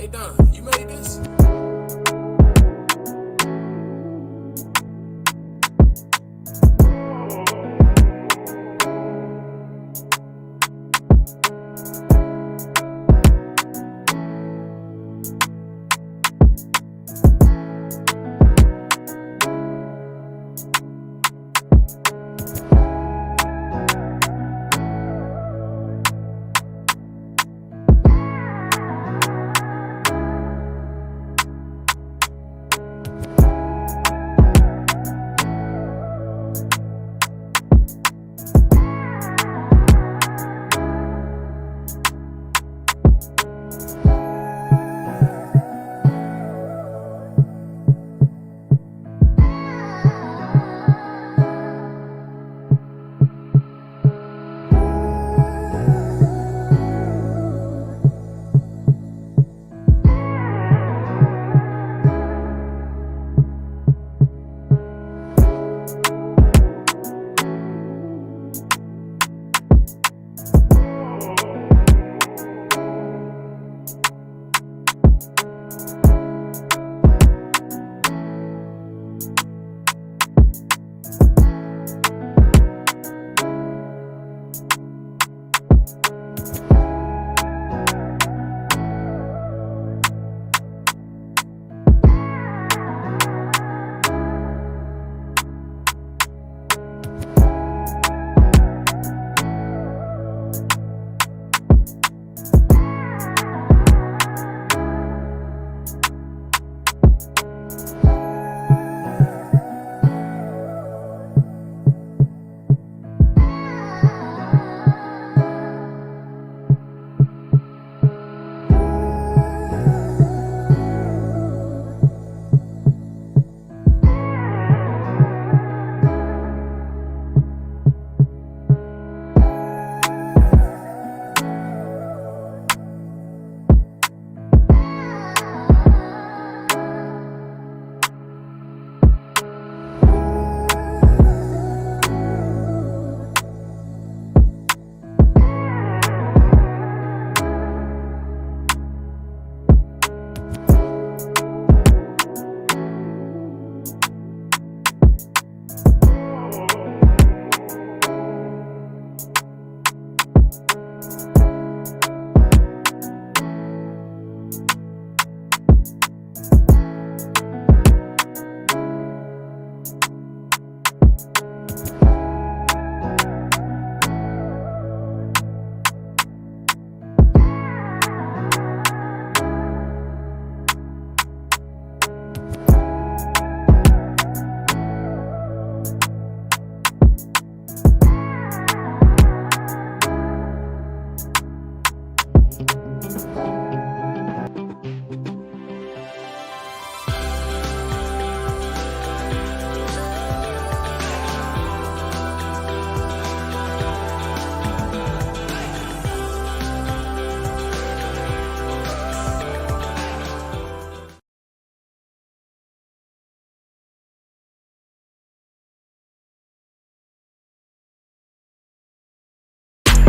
Hey Don, you made this?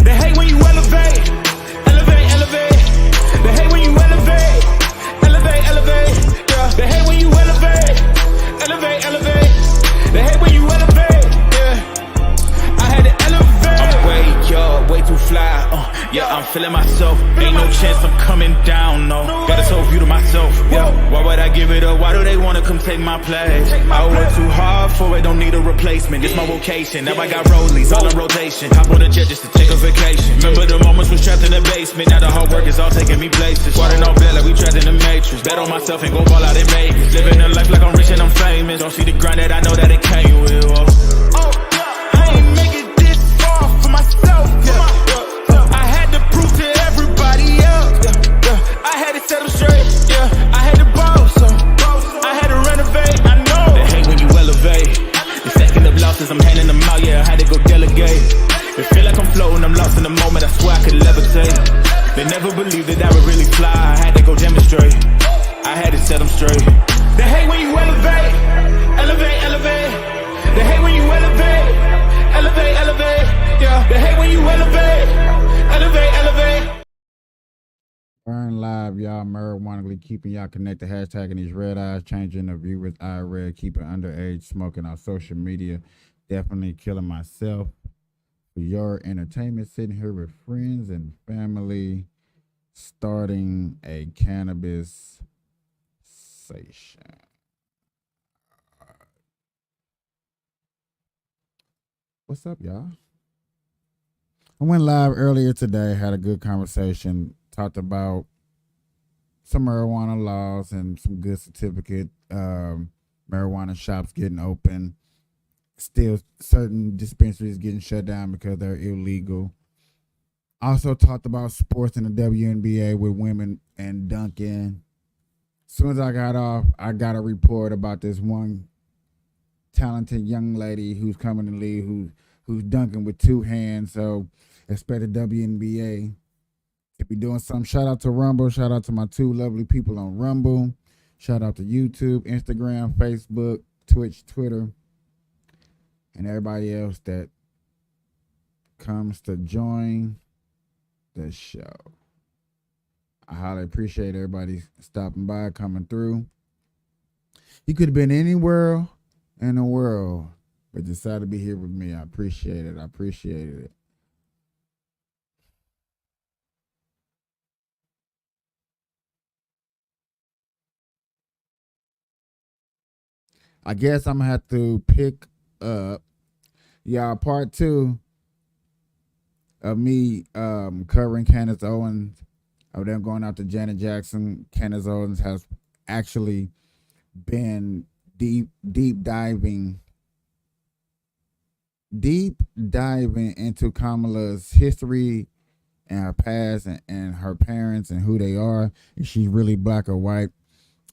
They hate when you elevate, elevate, elevate. They hate when you elevate, elevate, elevate. Yeah. They hate when you elevate, elevate, elevate. They hate when you elevate. Yeah. I had to elevate. I'm way up, way too fly. Yeah, I'm feeling myself. Ain't no chance I'm coming down. No, got this whole view to myself. Yeah. Why would I give it up? Why do they wanna come take my place? I work too hard for it. Don't need a replacement. This my vocation. Now I got rollies all in rotation. Hop on the jet just to take a vacation. Remember the moments was trapped in the basement. Now the hard work is all taking me places. Water on bed like we trapped in the matrix. Bet on myself and go ball out in Vegas. Living a life like I'm rich and I'm famous. Don't see the grind that I know that it came with. Oh, I ain't make it this far for myself. I had to prove to everybody else. I had to set them straight. I had to boss. I had to renovate. I know they hate when you elevate. The second of losses, I'm handing them out. Yeah, I had to go delegate. It feel like I'm floating, I'm lost in the moment. I swear I could levitate. They never believed that I would really fly. I had to go demonstrate. I had to set them straight. They hate when you elevate, elevate, elevate. They hate when you elevate, elevate, elevate. Yeah, they hate when you elevate, elevate, elevate. Burn Live, y'all. Marijuana keeping y'all connected. Hashtagging these red eyes, changing the view with eye red, keeping underage smoking on social media. Definitely killing myself for your entertainment. Sitting here with friends and family, starting a cannabis station. What's up, y'all? I went live earlier today, had a good conversation, talked about some marijuana laws and some good certificate marijuana shops getting open. Still, certain dispensaries getting shut down because they're illegal. Also talked about sports in the WNBA with women and Duncan. As soon as I got off, I got a report about this one talented young lady who's coming to league who's dunking with two hands. So expect the WNBA to be doing something. Shout out to Rumble. Shout out to my two lovely people on Rumble. Shout out to YouTube, Instagram, Facebook, Twitch, Twitter, and everybody else that comes to join the show. I highly appreciate everybody stopping by, coming through. You could have been anywhere in the world, but decided to be here with me. I appreciate it. I appreciated it. I guess I'm gonna have to pick up y'all part two of me covering Candace Owens, of them going out to Janet Jackson. Candace Owens has actually been deep diving into Kamala's history and her past and her parents and who they are. Is she really black or white?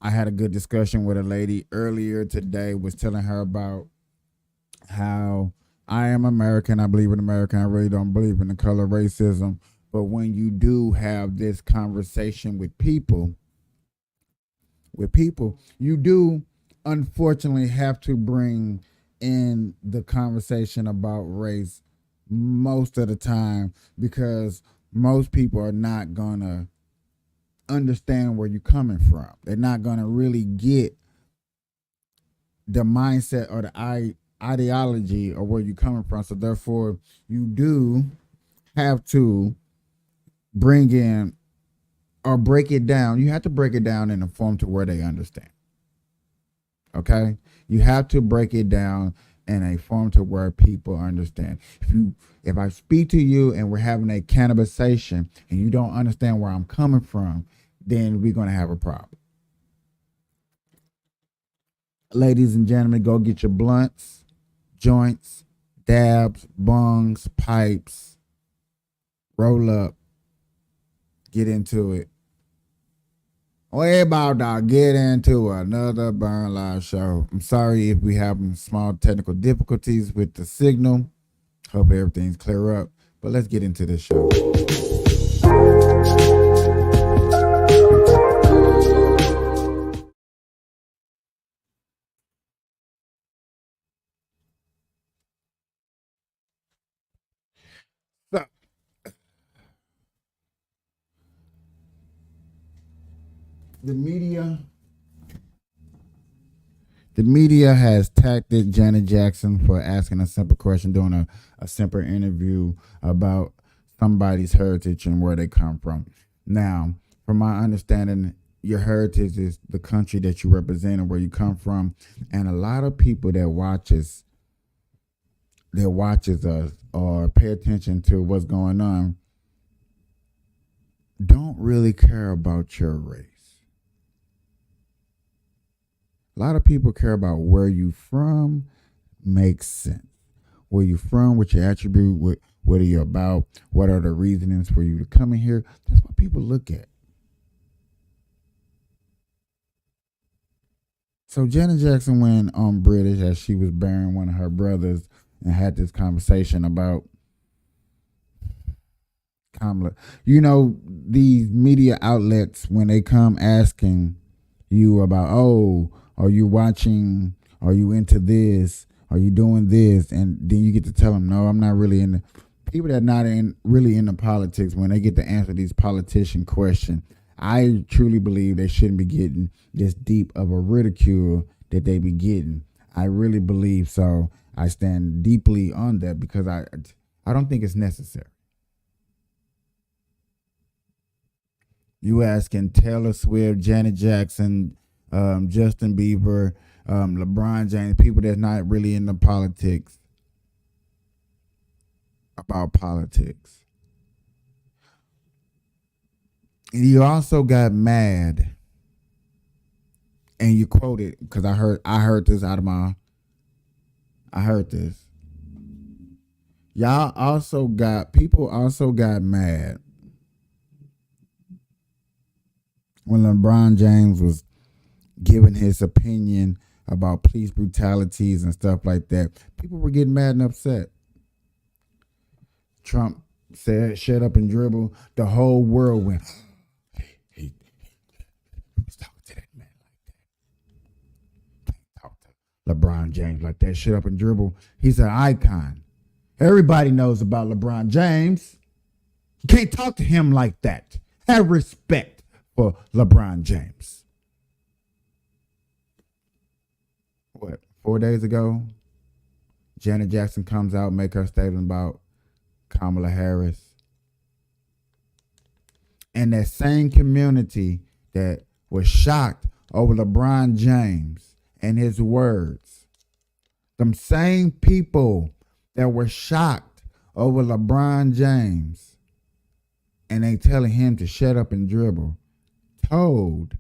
I had a good discussion with a lady earlier today, was telling her about how I am American. I believe in America. I really don't believe in the color racism. But when you do have this conversation with people, you do unfortunately have to bring in the conversation about race most of the time, because most people are not gonna understand where you're coming from. They're not gonna really get the mindset or the ideology or where you're coming from. So therefore, you do have to bring in or break it down. You have to break it down in a form to where they understand. Okay? You have to break it down in a form to where people understand. If I speak to you and we're having a cannabisation and you don't understand where I'm coming from, then we're going to have a problem. Ladies and gentlemen, go get your blunts, joints, dabs, bungs, pipes, roll up, get into it. We about to get into another Burn Live show. I'm sorry if we have some small technical difficulties with the signal. Hope everything's clear up. But let's get into this show. So, the media has tackled Janet Jackson for asking a simple question during a simple interview about somebody's heritage and where they come from. Now, from my understanding, your heritage is the country that you represent and where you come from. And a lot of people that watches us or pay attention to what's going on don't really care about your race. A lot of people care about where you from. Makes sense. Where you from, what your attribute, what are you about, what are the reasonings for you to come in here. That's what people look at. So Janet Jackson went on British as she was burying one of her brothers and had this conversation about Kamala. You know, these media outlets, when they come asking you about, oh, are you watching? Are you into this? Are you doing this? And then you get to tell them, no, I'm not really into. People that are not really into politics, when they get to answer these politician questions, I truly believe they shouldn't be getting this deep of a ridicule that they be getting. I really believe so. I stand deeply on that because I don't think it's necessary. You asking Taylor Swift, Janet Jackson, Justin Bieber, LeBron James, people that's not really into politics, about politics. And you also got mad, and you quoted, because I heard this out of my, I heard this. People also got mad when LeBron James was giving his opinion about police brutalities and stuff like that. People were getting mad and upset. Trump said, shut up and dribble. The whole world went, hey, who's talking to that man like that? Can't talk to LeBron James like that. Shut up and dribble. He's an icon. Everybody knows about LeBron James. You can't talk to him like that. Have respect for LeBron James. What, 4 days ago, Janet Jackson comes out, make her statement about Kamala Harris. And that same community that was shocked over LeBron James and his words, them same people that were shocked over LeBron James and they telling him to shut up and dribble, told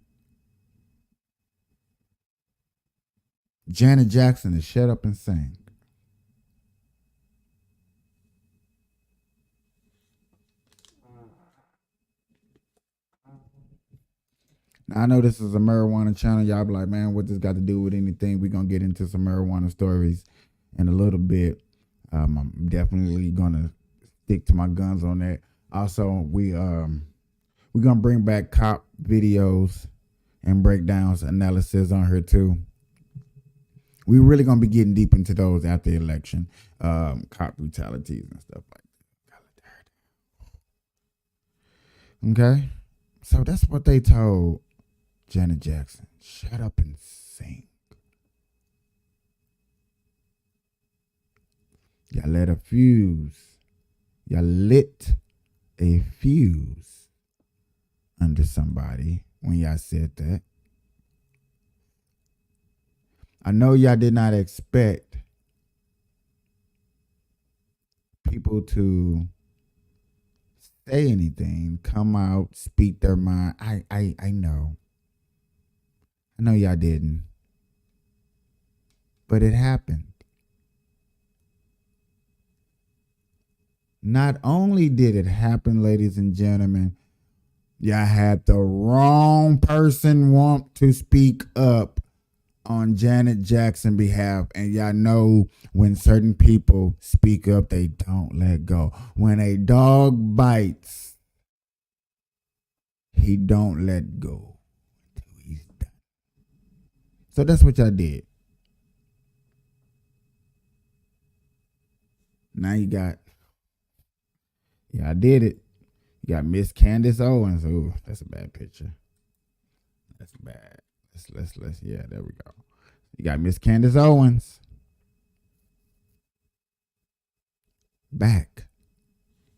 Janet Jackson to shut up and sing. Now, I know this is a marijuana channel. Y'all be like, man, what this got to do with anything? We're going to get into some marijuana stories in a little bit. I'm definitely going to stick to my guns on that. Also, we're going to bring back cop videos and breakdowns, analysis on her too. We're really going to be getting deep into those after the election. Cop brutalities and stuff like that. Okay? So that's what they told Janet Jackson. Shut up and sing. Y'all lit a fuse. Y'all lit a fuse under somebody when y'all said that. I know y'all did not expect people to say anything, come out, speak their mind. I know. I know y'all didn't. But it happened. Not only did it happen, ladies and gentlemen, y'all had the wrong person want to speak up on Janet Jackson's behalf. And y'all know when certain people speak up, they don't let go. When a dog bites, he don't let go until he's done. So that's what y'all did. Now you got, yeah, I did it. You got Miss Candace Owens. Ooh, that's a bad picture. That's bad. Let's yeah, there we go. You got Miss Candace Owens back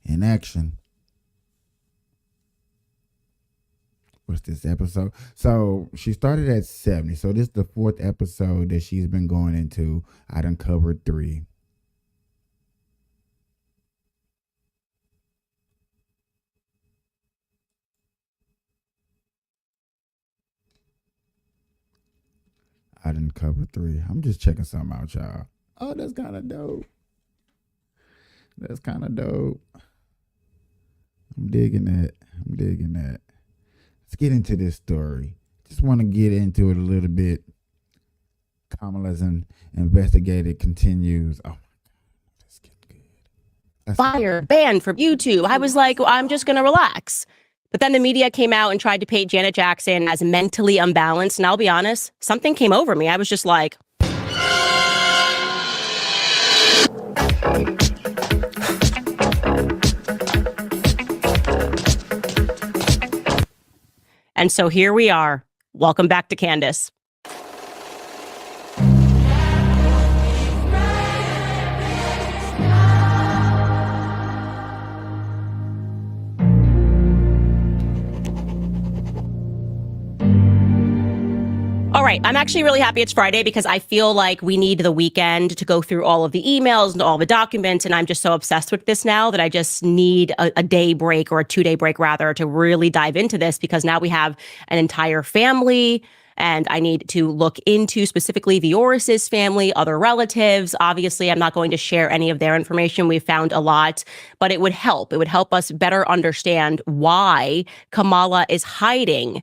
in action. What's this episode? So she started at 70. So this is the 4th episode that she's been going into. I done covered 3. I didn't cover 3. I'm just checking something out, y'all. Oh, that's kind of dope. That's kind of dope. I'm digging that. Let's get into this story. Just want to get into it a little bit. Kamala's investigated continues. Oh my God, that's getting good. Fired, banned from YouTube. I was like, well, I'm just going to relax. But then the media came out and tried to paint Janet Jackson as mentally unbalanced. And I'll be honest, something came over me. I was just like, And so here we are. Welcome back to Candace. All right, I'm actually really happy it's Friday because I feel like we need the weekend to go through all of the emails and all the documents. And I'm just so obsessed with this now that I just need a day break, or a 2-day break rather, to really dive into this, because now we have an entire family and I need to look into specifically the Orris's family, other relatives. Obviously, I'm not going to share any of their information. We've found a lot, but it would help. It would help us better understand why Kamala is hiding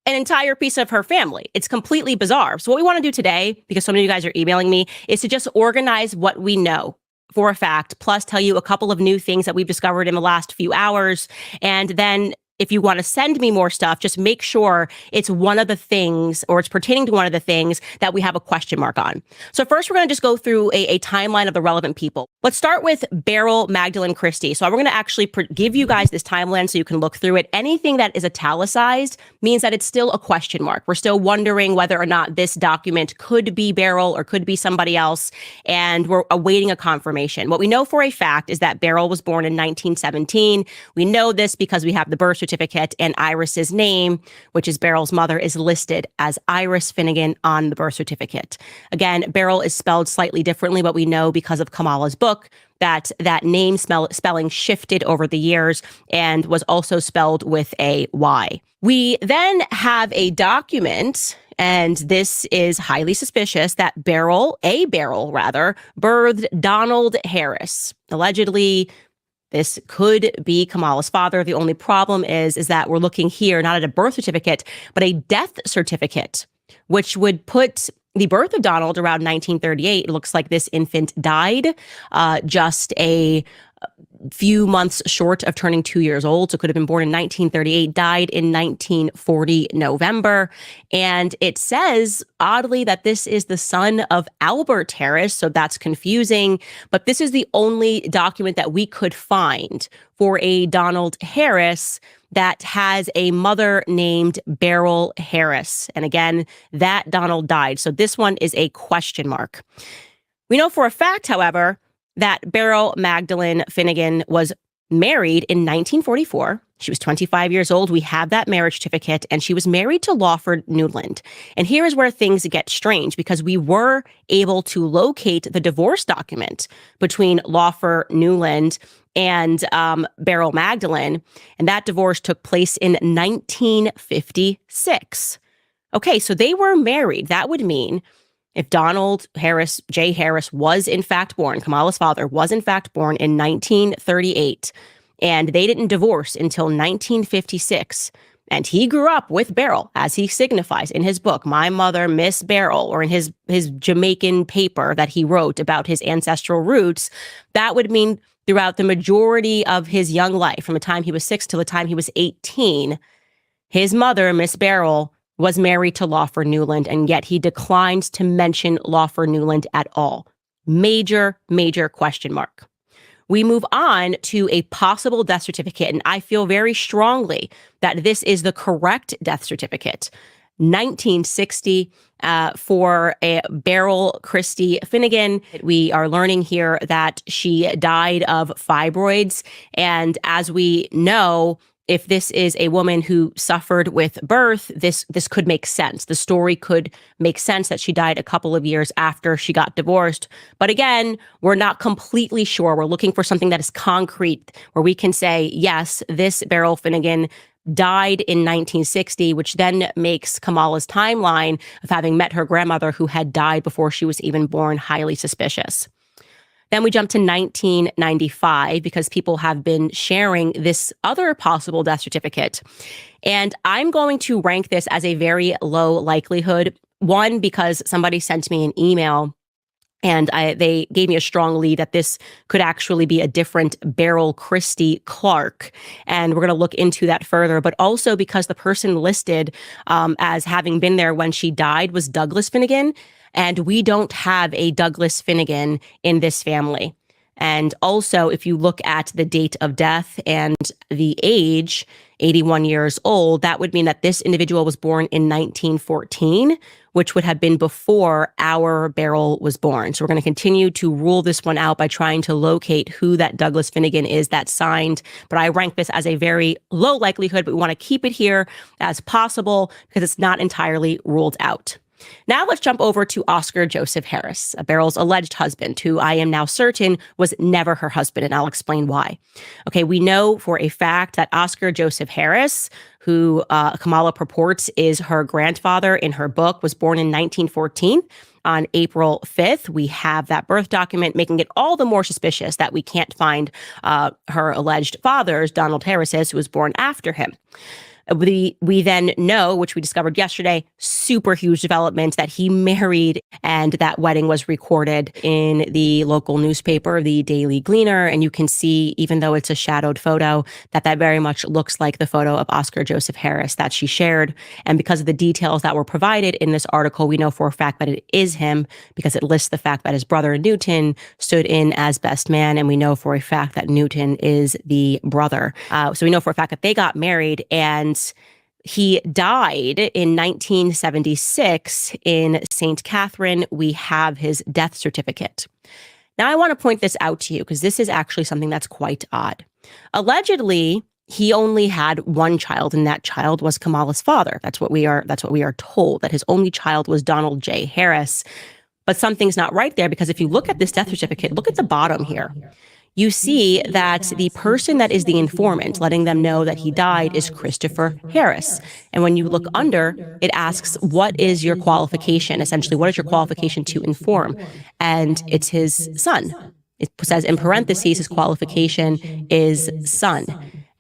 an entire piece of her family. It's completely bizarre. So what we want to do today, because so many of you guys are emailing me, is to just organize what we know for a fact, plus tell you a couple of new things that we've discovered in the last few hours. And then if you want to send me more stuff, just make sure it's one of the things, or it's pertaining to one of the things that we have a question mark on. So first, we're going to just go through a timeline of the relevant people. Let's start with Beryl Magdalene Christie. So we're going to actually give you guys this timeline so you can look through it. Anything that is italicized means that it's still a question mark. We're still wondering whether or not this document could be Beryl or could be somebody else, and we're awaiting a confirmation. What we know for a fact is that Beryl was born in 1917. We know this because we have the birth certificate, and Iris's name, which is Beryl's mother, is listed as Iris Finnegan on the birth certificate. Again, Beryl is spelled slightly differently, but we know because of Kamala's book that name spelling shifted over the years and was also spelled with a Y. We then have a document, and this is highly suspicious, that Beryl birthed Donald Harris. Allegedly, this could be Kamala's father. The only problem is that we're looking here not at a birth certificate, but a death certificate, which would put the birth of Donald around 1938. It looks like this infant died just a few months short of turning 2 years old. So could have been born in 1938, died in 1940 November. And it says, oddly, that this is the son of Albert Harris. So that's confusing. But this is the only document that we could find for a Donald Harris that has a mother named Beryl Harris. And again, that Donald died. So this one is a question mark. We know for a fact, however, that Beryl Magdalene Finnegan was married in 1944. She was 25 years old. We have that marriage certificate, and she was married to Lawford Newland. And here is where things get strange, because we were able to locate the divorce document between Lawford Newland and Beryl Magdalene, and that divorce took place in 1956. Okay, so they were married. That would mean if Donald Harris, J. Harris, was in fact born, Kamala's father was in fact born in 1938, and they didn't divorce until 1956, and he grew up with Beryl, as he signifies in his book, My Mother, Miss Beryl, or in his Jamaican paper that he wrote about his ancestral roots, that would mean throughout the majority of his young life, from the time he was 6 till the time he was 18, his mother, Miss Beryl, was married to Lawford Newland, and yet he declines to mention Lawford Newland at all. Major, major question mark. We move on to a possible death certificate, and I feel very strongly that this is the correct death certificate. 1960 for a Beryl Christie Finnegan. We are learning here that she died of fibroids, and as we know, if this is a woman who suffered with birth, this could make sense. The story could make sense that she died a couple of years after she got divorced. But again, we're not completely sure. We're looking for something that is concrete, where we can say, yes, this Beryl Finnegan died in 1960, which then makes Kamala's timeline of having met her grandmother, who had died before she was even born, highly suspicious. Then we jump to 1995 because people have been sharing this other possible death certificate. And I'm going to rank this as a very low likelihood. One, because somebody sent me an email and they gave me a strong lead that this could actually be a different Beryl Christie Clark. And we're going to look into that further. But also because the person listed as having been there when she died was Douglas Finnegan. And we don't have a Douglas Finnegan in this family. And also, if you look at the date of death and the age, 81 years old, that would mean that this individual was born in 1914, which would have been before our Beryl was born. So we're going to continue to rule this one out by trying to locate who that Douglas Finnegan is that signed. But I rank this as a very low likelihood, but we want to keep it here as possible because it's not entirely ruled out. Now let's jump over to Oscar Joseph Harris, Beryl's alleged husband, who I am now certain was never her husband, and I'll explain why. Okay, we know for a fact that Oscar Joseph Harris, who Kamala purports is her grandfather in her book, was born in 1914. On April 5th, we have that birth document, making it all the more suspicious that we can't find her alleged father's, Donald Harris's, who was born after him. We then know, which we discovered yesterday, super huge development, that he married and that wedding was recorded in the local newspaper, the Daily Gleaner. And you can see, even though it's a shadowed photo, that very much looks like the photo of Oscar Joseph Harris that she shared. And because of the details that were provided in this article, we know for a fact that it is him because it lists the fact that his brother Newton stood in as best man. And we know for a fact that Newton is the brother. So we know for a fact that they got married, and he died in 1976 in St. Catherine. We have his death certificate. Now, I want to point this out to you because this is actually something that's quite odd. Allegedly, he only had one child, and that child was Kamala's father. That's what we are told, that his only child was Donald J. Harris. But something's not right there, because if you look at this death certificate, look at the bottom here. You see that the person that is the informant letting them know that he died is Christopher Harris. And when you look under, it asks, what is your qualification? Essentially, what is your qualification to inform? And it's his son. It says in parentheses, his qualification is son.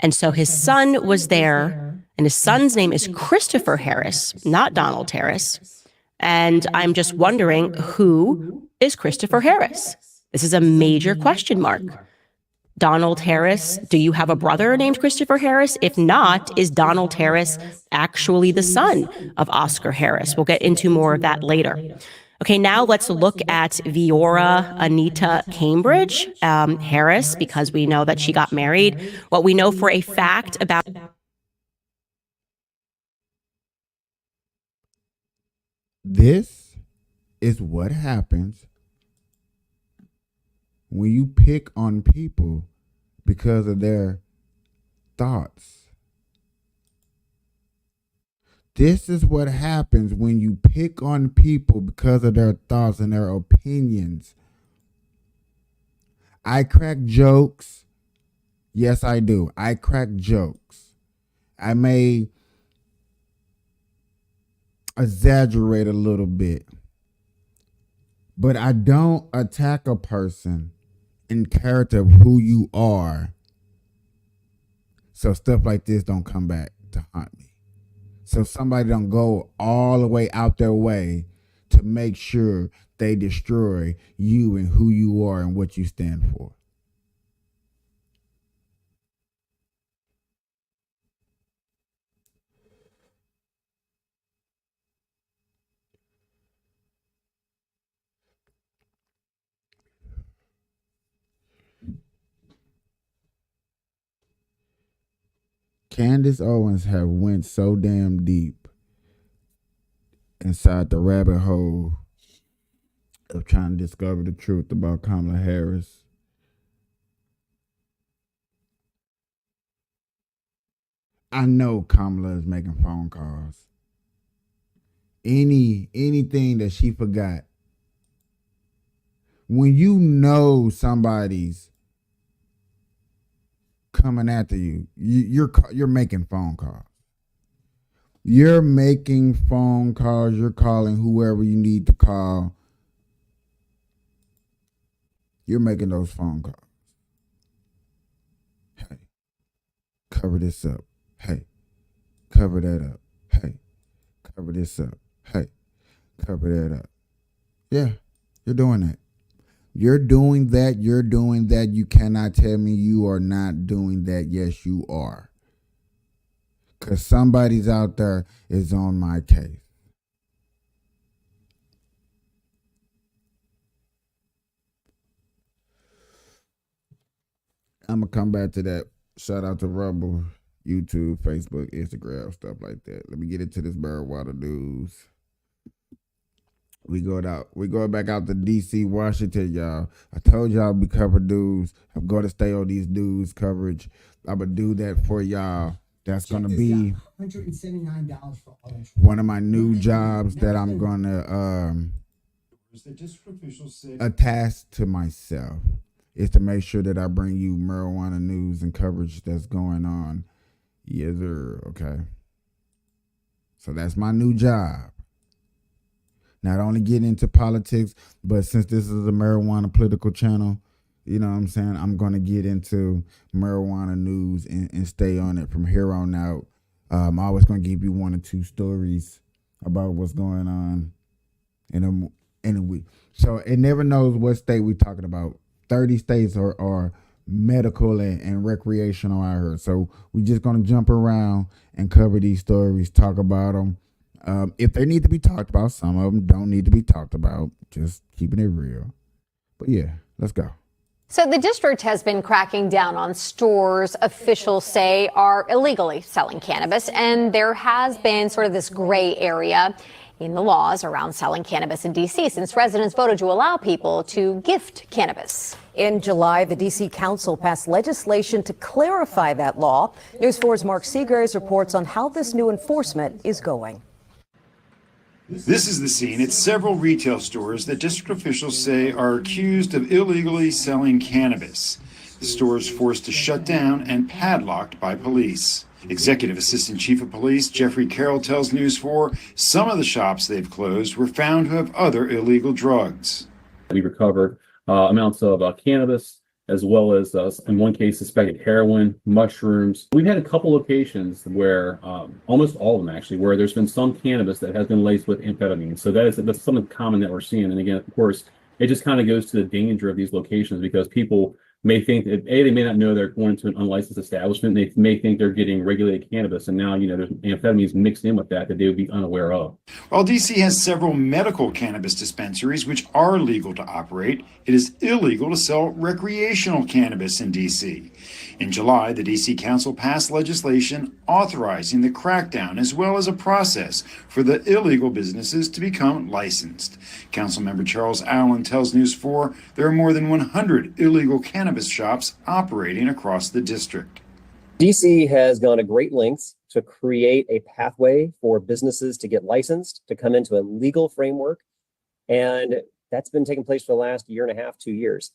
And so his son was there, and his son's name is Christopher Harris, not Donald Harris. And I'm just wondering, who is Christopher Harris? This is a major question mark. Donald Harris, do you have a brother named Christopher Harris? If not, is Donald Harris actually the son of Oscar Harris? We'll get into more of that later. Okay, now let's look at Viora Anita Cambridge Harris, because we know that she got married. What we know for a fact about This is what happens when you pick on people because of their thoughts. This is what happens when you pick on people because of their thoughts and their opinions. I crack jokes. Yes, I do. I crack jokes. I may exaggerate a little bit, but I don't attack a person in character of who you are, so stuff like this don't come back to haunt me. So somebody don't go all the way out their way to make sure they destroy you and who you are and what you stand for. Candace Owens have went so damn deep inside the rabbit hole of trying to discover the truth about Kamala Harris. I know Kamala is making phone calls. Anything that she forgot. When you know somebody's coming after you, you're making phone calls. You're making phone calls. You're calling whoever you need to call. You're making those phone calls. Hey, cover this up. Hey, cover that up. Hey, cover this up. Hey, cover that up. Yeah, you're doing that. You're doing that. You're doing that. You cannot tell me you are not doing that. Yes, you are. Because somebody's out there is on my case. I'm gonna come back to that. Shout out to Rumble, YouTube, Facebook, Instagram, stuff like that. Let me get into this marijuana news. We going back out to DC, Washington, y'all. I told y'all we cover news. I'm going to stay on these news coverage. I'm gonna do that for y'all. That's Check gonna this be out. $179 for all insurance. one of my new jobs that I'm gonna The district officials said attach to myself is to make sure that I bring you marijuana news and coverage that's going on. Yes, sir. Okay. So that's my new job. Not only get into politics, but since this is a marijuana political channel, you know what I'm saying? I'm going to get into marijuana news and stay on it from here on out. I'm always going to give you 1 or 2 stories about what's going on in a week. So it never knows what state we're talking about. 30 states are medical and recreational out here. So we're just going to jump around and cover these stories, talk about them. If they need to be talked about, some of them don't need to be talked about. Just keeping it real. But yeah, let's go. So the district has been cracking down on stores officials say are illegally selling cannabis, and there has been sort of this gray area in the laws around selling cannabis in D.C. since residents voted to allow people to gift cannabis. In July, the D.C. Council passed legislation to clarify that law. News 4's Mark Seagraves reports on how this new enforcement is going. this is the scene at several retail stores that district officials say are accused of illegally selling cannabis. The stores forced to shut down and padlocked by police. Executive Assistant Chief of Police Jeffrey Carroll tells News 4 some of the shops they've closed were found to have other illegal drugs. We recovered amounts of cannabis, as well as, in one case, suspected heroin, mushrooms. We've had a couple locations where, almost all of them actually, where there's been some cannabis that has been laced with amphetamine. So that's something common that we're seeing. And again, of course, it just kind of goes to the danger of these locations because people may think that they may not know they're going to an unlicensed establishment. They may think they're getting regulated cannabis, and now there's amphetamines mixed in with that they would be unaware of. While DC has several medical cannabis dispensaries which are legal to operate, it is illegal to sell recreational cannabis in DC. In July, the DC Council passed legislation authorizing the crackdown as well as a process for the illegal businesses to become licensed. Councilmember Charles Allen tells News 4 there are more than 100 illegal cannabis shops operating across the district. DC has gone to great lengths to create a pathway for businesses to get licensed, to come into a legal framework. And that's been taking place for the last year and a half, 2 years.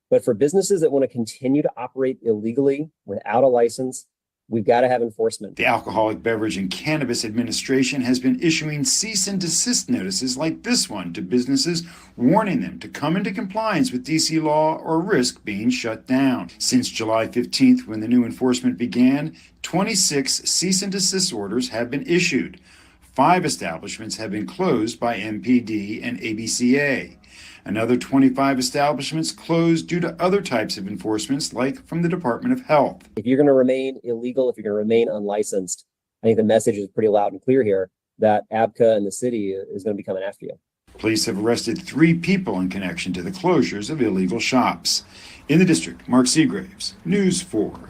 But for businesses that want to continue to operate illegally without a license, we've got to have enforcement. The Alcoholic Beverage and Cannabis Administration has been issuing cease and desist notices like this one to businesses, warning them to come into compliance with DC law or risk being shut down. Since July 15th, when the new enforcement began, 26 cease and desist orders have been issued. 5 establishments have been closed by MPD and ABCA. Another 25 establishments closed due to other types of enforcements, like from the Department of Health. If you're going to remain illegal, if you're going to remain unlicensed, I think the message is pretty loud and clear here that ABCA and the city is going to be coming after you. Police have arrested 3 people in connection to the closures of illegal shops. In the district, Mark Seagraves, News 4.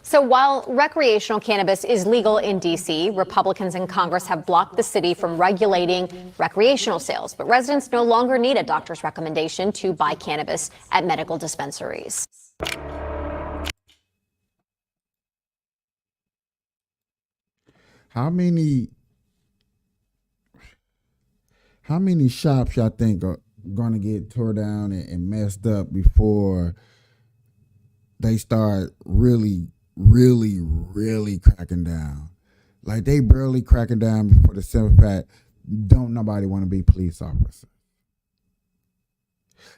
So while recreational cannabis is legal in D.C., Republicans in Congress have blocked the city from regulating recreational sales. But residents no longer need a doctor's recommendation to buy cannabis at medical dispensaries. How many shops y'all think are gonna get tore down and messed up before they start really cracking down? Like, they barely cracking down before the simple fact, don't nobody want to be police officer.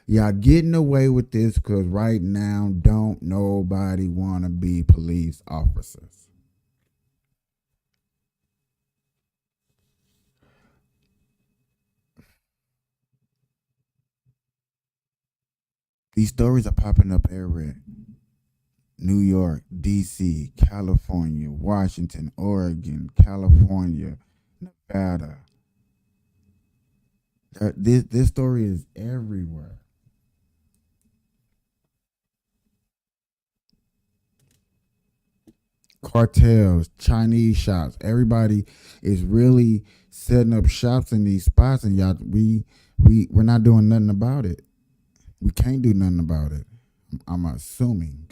Y'all getting away with this because right now don't nobody want to be police officers. These stories are popping up everywhere. New York, D.C., California, Washington, Oregon, California, Nevada. This story is everywhere. cartels, Chinese shops. Everybody is really setting up shops in these spots, and y'all, we're not doing nothing about it. We can't do nothing about it. I'm assuming.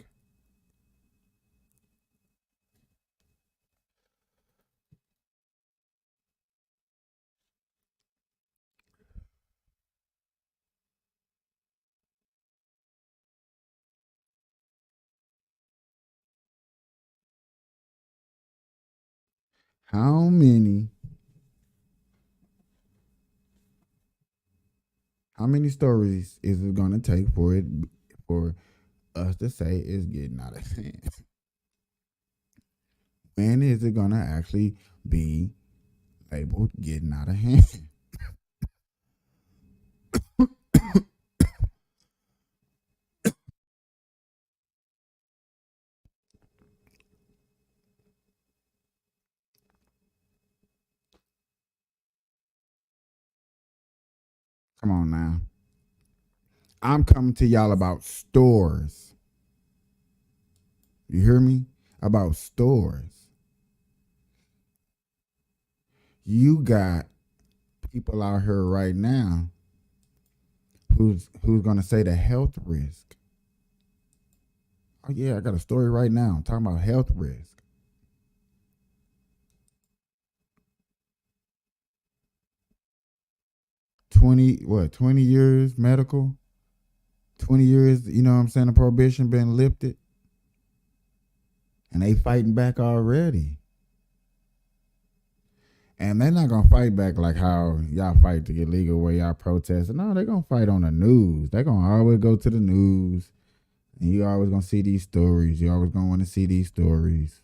How many stories is it gonna take for us to say it's getting out of hand? When is it gonna actually be labeled getting out of hand? Come on now. I'm coming to y'all about stores. You hear me? About stores. You got people out here right now who's gonna say the health risk. Oh yeah, I got a story right now. I'm talking about health risk. 20 years medical? 20 years, you know what I'm saying, the prohibition been lifted. And they fighting back already. And they're not gonna fight back like how y'all fight to get legal, where y'all protest. No, they're gonna fight on the news. They're gonna always go to the news. And you always gonna see these stories. You always gonna want to see these stories.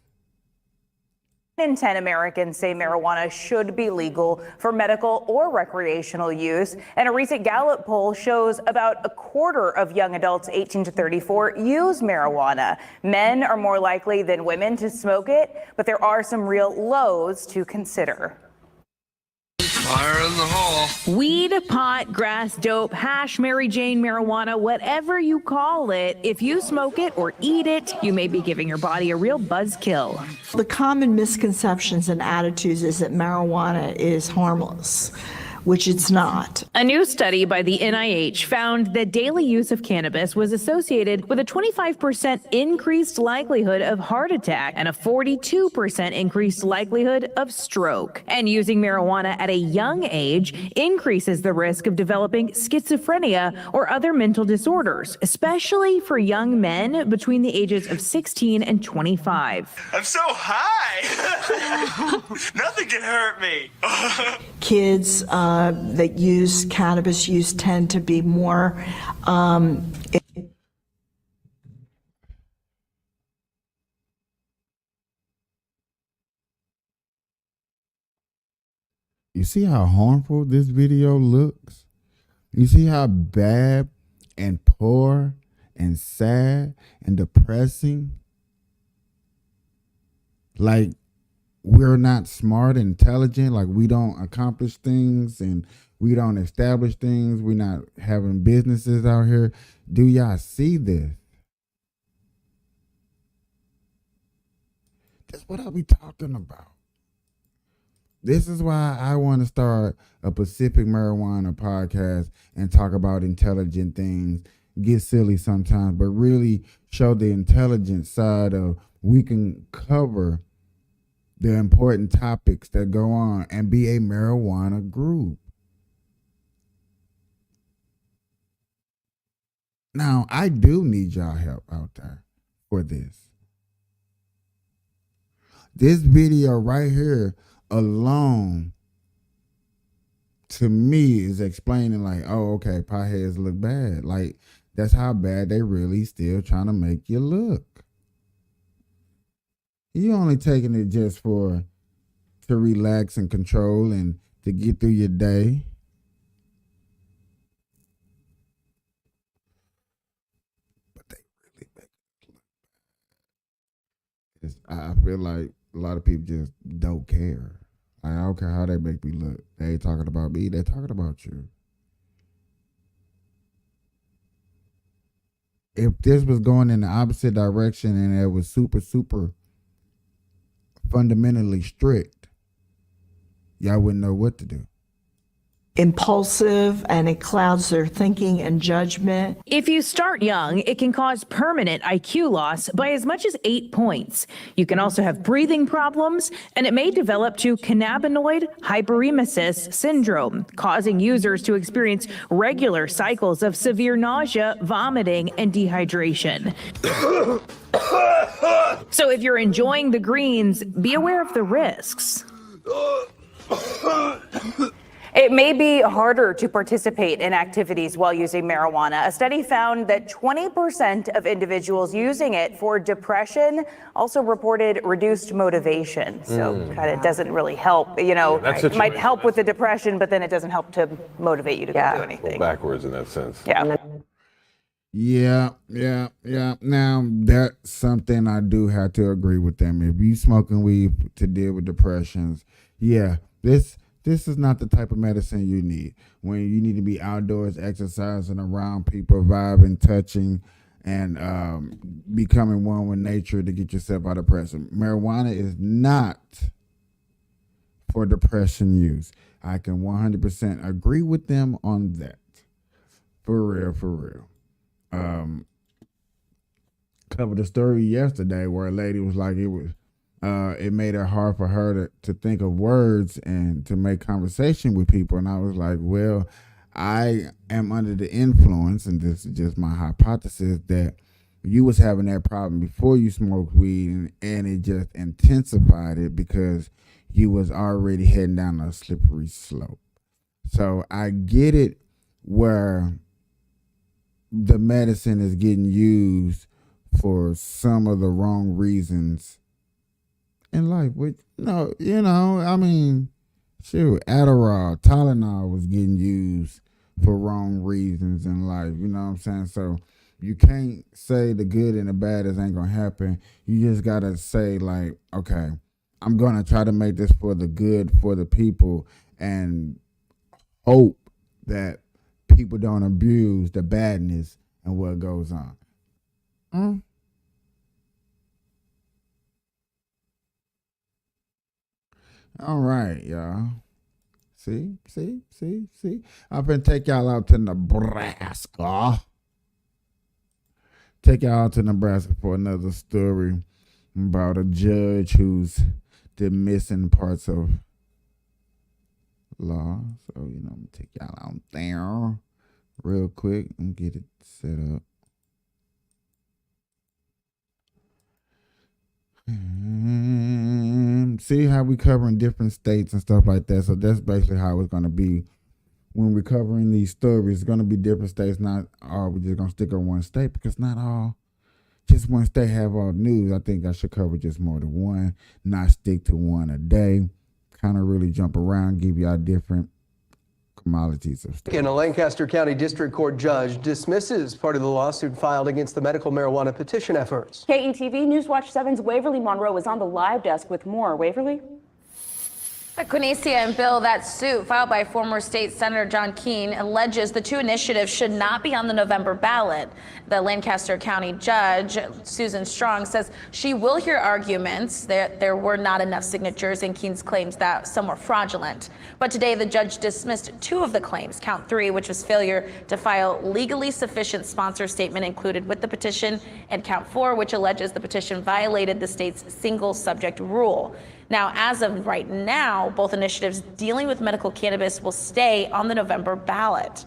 9 in 10 Americans say marijuana should be legal for medical or recreational use. And a recent Gallup poll shows about a quarter of young adults 18 to 34 use marijuana. Men are more likely than women to smoke it, but there are some real lows to consider. Fire in the hole. Weed, pot, grass, dope, hash, Mary Jane, marijuana, whatever you call it, if you smoke it or eat it, you may be giving your body a real buzzkill. The common misconceptions and attitudes is that marijuana is harmless, which it's not. A new study by the NIH found that daily use of cannabis was associated with a 25% increased likelihood of heart attack and a 42% increased likelihood of stroke. And using marijuana at a young age increases the risk of developing schizophrenia or other mental disorders, especially for young men between the ages of 16 and 25. I'm so high. Nothing can hurt me. Kids that use cannabis use tend to be more You see how harmful this video looks? You see how bad and poor and sad and depressing? Like, we're not smart, intelligent, like we don't accomplish things and we don't establish things. We're not having businesses out here. Do y'all see this? That's what I be talking about. This is why I want to start a Pacific Marijuana podcast and talk about intelligent things. Get silly sometimes, but really show the intelligent side of we can cover the important topics that go on and be a marijuana group. Now, I do need y'all help out there for this. This video right here alone, to me, is explaining like, oh, okay, potheads look bad. Like, that's how bad they really still trying to make you look. You only taking it just to relax and control and to get through your day. But they really make it look bad. I feel like a lot of people just don't care. Like, I don't care how they make me look. They ain't talking about me. They talking about you. If this was going in the opposite direction and it was super fundamentally strict, y'all wouldn't know what to do. Impulsive, and it clouds their thinking and judgment. If you start young, it can cause permanent IQ loss by as much as 8 points. You can also have breathing problems, and it may develop to cannabinoid hyperemesis syndrome, causing users to experience regular cycles of severe nausea, vomiting, and dehydration. So if you're enjoying the greens, be aware of the risks. It may be harder to participate in activities while using marijuana. A study found that 20% of individuals using it for depression also reported reduced motivation. So kind of doesn't really help, you know, it might help with the depression, but then it doesn't help to motivate you to go do anything. Backwards in that sense. Yeah. Yeah. Now, that's something I do have to agree with them. If you smoking weed to deal with depressions, yeah, this is not the type of medicine you need when you need to be outdoors, exercising, around people, vibing, touching, and becoming one with nature to get yourself out of depression. Marijuana is not for depression use. I can 100% agree with them on that. For real. Covered a story yesterday where a lady was like, it made it hard for her to think of words and to make conversation with people. And I was like, well, I am under the influence, and this is just my hypothesis, that you was having that problem before you smoked weed, and it just intensified it because you was already heading down a slippery slope. So I get it where the medicine is getting used for some of the wrong reasons in life. Which, I mean, shoot, Adderall, Tylenol was getting used for wrong reasons in life. You know what I'm saying? So you can't say the good and the bad is ain't gonna happen. You just gotta say, like, okay, I'm gonna try to make this for the good for the people and hope that people don't abuse the badness and what goes on. All right, y'all. See. I'm gonna take y'all out to Nebraska. Take y'all out to Nebraska for another story about a judge who's dismissing parts of law. So, I'm gonna take y'all out there real quick and get it set up. See how we covering different states and stuff like that. So that's basically how it's gonna be when we're covering these stories. It's gonna be different states. Not all we're just gonna stick on one state, because not all just one state have all news. I think I should cover just more than one, not stick to one a day. Kind of really jump around, give y'all different commodities of stuff. And a Lancaster County District Court judge dismisses part of the lawsuit filed against the medical marijuana petition efforts. KETV Newswatch 7's Waverly Monroe is on the live desk with more. Waverly? Quinicia and Bill, that suit filed by former state Senator John Keane alleges the two initiatives should not be on the November ballot. The Lancaster County judge, Susan Strong, says she will hear arguments that there were not enough signatures and Keane's claims that some were fraudulent. But today the judge dismissed two of the claims, count 3, which was failure to file legally sufficient sponsor statement included with the petition, and count 4, which alleges the petition violated the state's single subject rule. Now, as of right now, both initiatives dealing with medical cannabis will stay on the November ballot.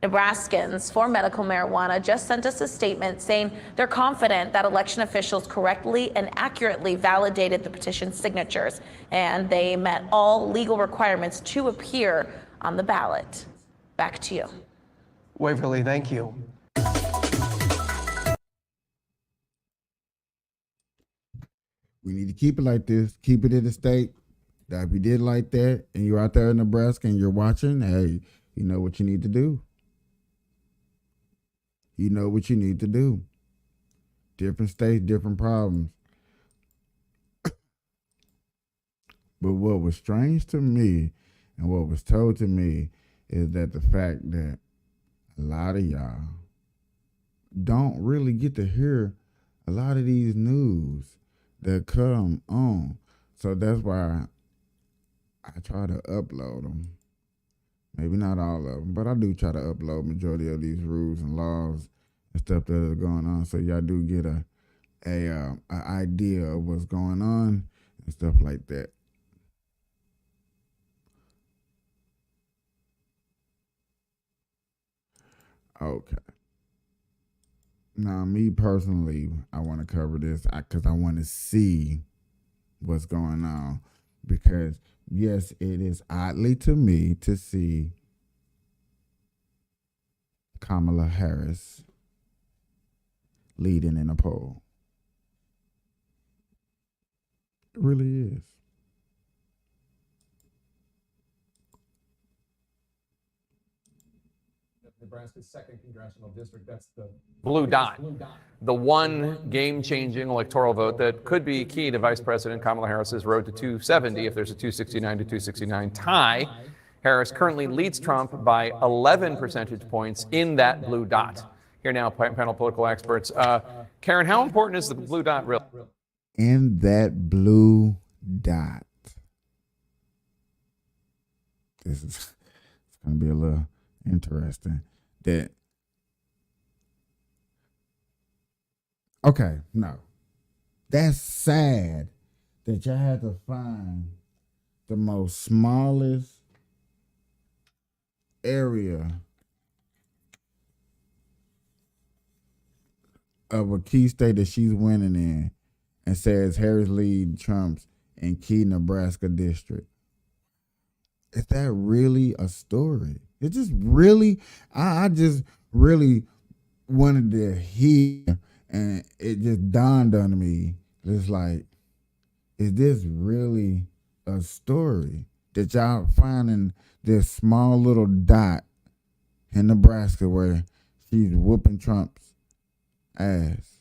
Nebraskans for medical marijuana just sent us a statement saying they're confident that election officials correctly and accurately validated the petition signatures, and they met all legal requirements to appear on the ballot. Back to you. Waverly, thank you. We need to keep it like this. Keep it in the state. That if you did like that and you're out there in Nebraska and you're watching, hey, you know what you need to do. You know what you need to do. Different states, different problems. But what was strange to me and what was told to me is that the fact that a lot of y'all don't really get to hear a lot of these news that come on. So that's why I try to upload them. Maybe not all of them, but I do try to upload majority of these rules and laws and stuff that are going on, so y'all do get a idea of what's going on and stuff like that. Okay. Now, me personally, I want to cover this because I want to see what's going on. Because, yes, it is oddly to me to see Kamala Harris leading in a poll. It really is. Nebraska's 2nd congressional district, that's the blue dot. The one game-changing electoral vote that could be key to Vice President Kamala Harris's road to 270 if there's a 269 to 269 tie. Harris currently leads Trump by 11 percentage points in that blue dot. Here now, panel political experts. Karen, how important is the blue dot really? In that blue dot. This is it's going to be a little interesting. That okay, no. That's sad that y'all had to find the most smallest area of a key state that she's winning in and says Harris lead Trump's in key Nebraska district. Is that really a story? It just really, I just really wanted to hear, and it just dawned on me. It's like, is this really a story that y'all finding this small little dot in Nebraska where she's whooping Trump's ass?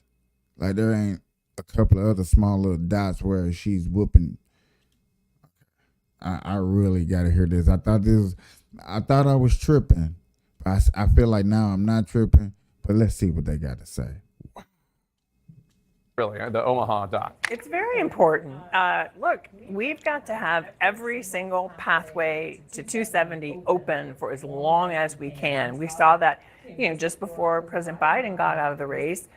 Like there ain't a couple of other small little dots where she's whooping. I really got to hear this. I thought I was tripping. I feel like now I'm not tripping, but let's see what they got to say. Really, the Omaha dot. It's very important. Look, we've got to have every single pathway to 270 open for as long as we can. We saw that, just before President Biden got out of the race.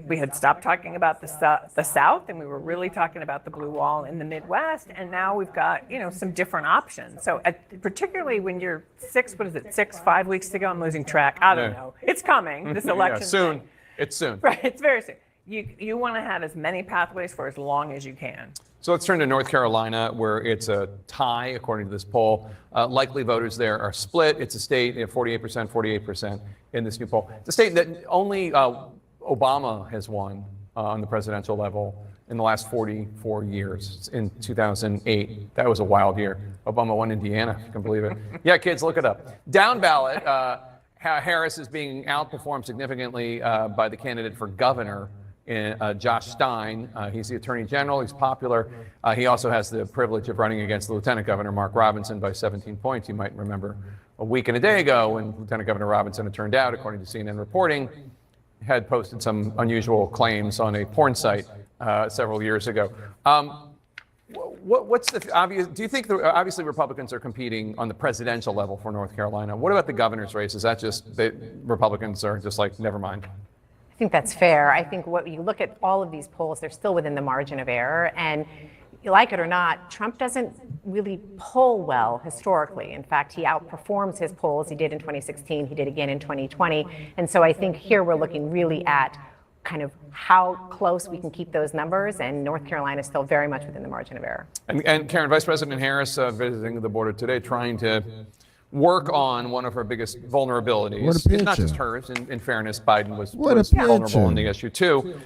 We had stopped talking about the South, and we were really talking about the blue wall in the Midwest. And now we've got, some different options. So particularly when you're 5 weeks to go, I'm losing track. I don't know. It's coming, this election. Soon. Thing. It's soon. Right, it's very soon. You want to have as many pathways for as long as you can. So let's turn to North Carolina, where it's a tie, according to this poll. Likely voters there are split. It's a state, 48%, 48% in this new poll. It's a state that only Obama has won on the presidential level in the last 44 years. In 2008, that was a wild year. Obama won Indiana, if you can believe it. Yeah, kids, look it up. Down ballot, Harris is being outperformed significantly by the candidate for governor, Josh Stein. He's the attorney general. He's popular. He also has the privilege of running against the Lieutenant Governor, Mark Robinson, by 17 points. You might remember a week and a day ago when Lieutenant Governor Robinson, it turned out, according to CNN reporting, had posted some unusual claims on a porn site several years ago. What's the obvious? Do you think obviously Republicans are competing on the presidential level for North Carolina? What about the governor's race? Is that just Republicans are just like, never mind? I think that's fair. I think what you look at all of these polls, they're still within the margin of error. And you like it or not, Trump doesn't really poll well historically. In fact, he outperforms his polls. He did in 2016. He did again in 2020. And so I think here we're looking really at kind of how close we can keep those numbers. And North Carolina is still very much within the margin of error. And Karen, Vice President Harris visiting the border today, trying to work on one of her biggest vulnerabilities. What a picture. It's not just hers. In fairness, Biden was picture. vulnerable on the issue too.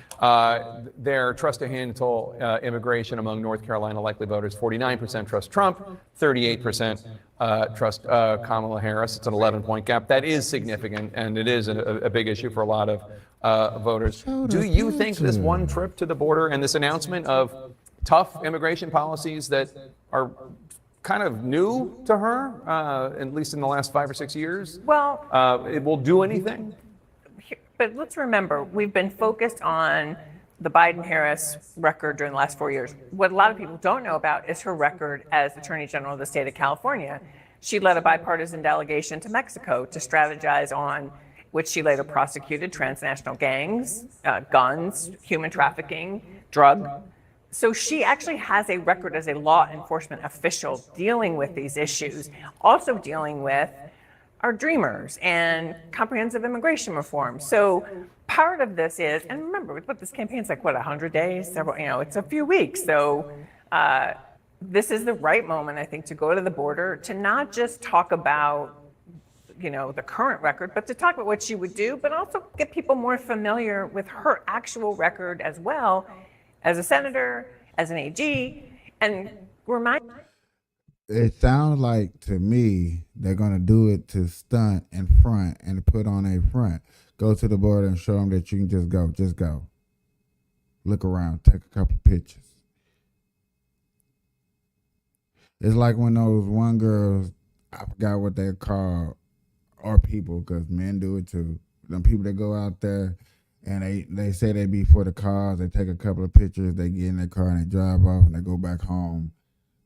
Their trust to handle immigration among North Carolina likely voters, 49% trust Trump, 38% trust Kamala Harris. It's an 11-point gap. That is significant, and it is a big issue for a lot of voters. Do you think this one trip to the border and this announcement of tough immigration policies that are kind of new to her, at least in the last 5 or 6 years, Well, it will do anything? but let's remember, we've been focused on the Biden-Harris record during the last 4 years. What a lot of people don't know about is her record as Attorney General of the state of California. She led a bipartisan delegation to Mexico to strategize on which she later prosecuted transnational gangs, guns, human trafficking, drug. So she actually has a record as a law enforcement official dealing with these issues, also dealing with our dreamers and comprehensive immigration reform. So part of this is, and remember, what this campaign's like, 100 days, several, it's a few weeks. So this is the right moment, I think, to go to the border, to not just talk about the current record, but to talk about what she would do, but also get people more familiar with her actual record as well, as a senator, as an AG, and remind. It sounds like to me they're gonna do it to stunt in front and to put on a front. Go to the border and show them that you can just go. Look around, take a couple pictures. It's like when those one girls, I forgot what they're called, or people, because men do it too. Them people that go out there and they say they be for the cause, they take a couple of pictures, they get in their car and they drive off and they go back home.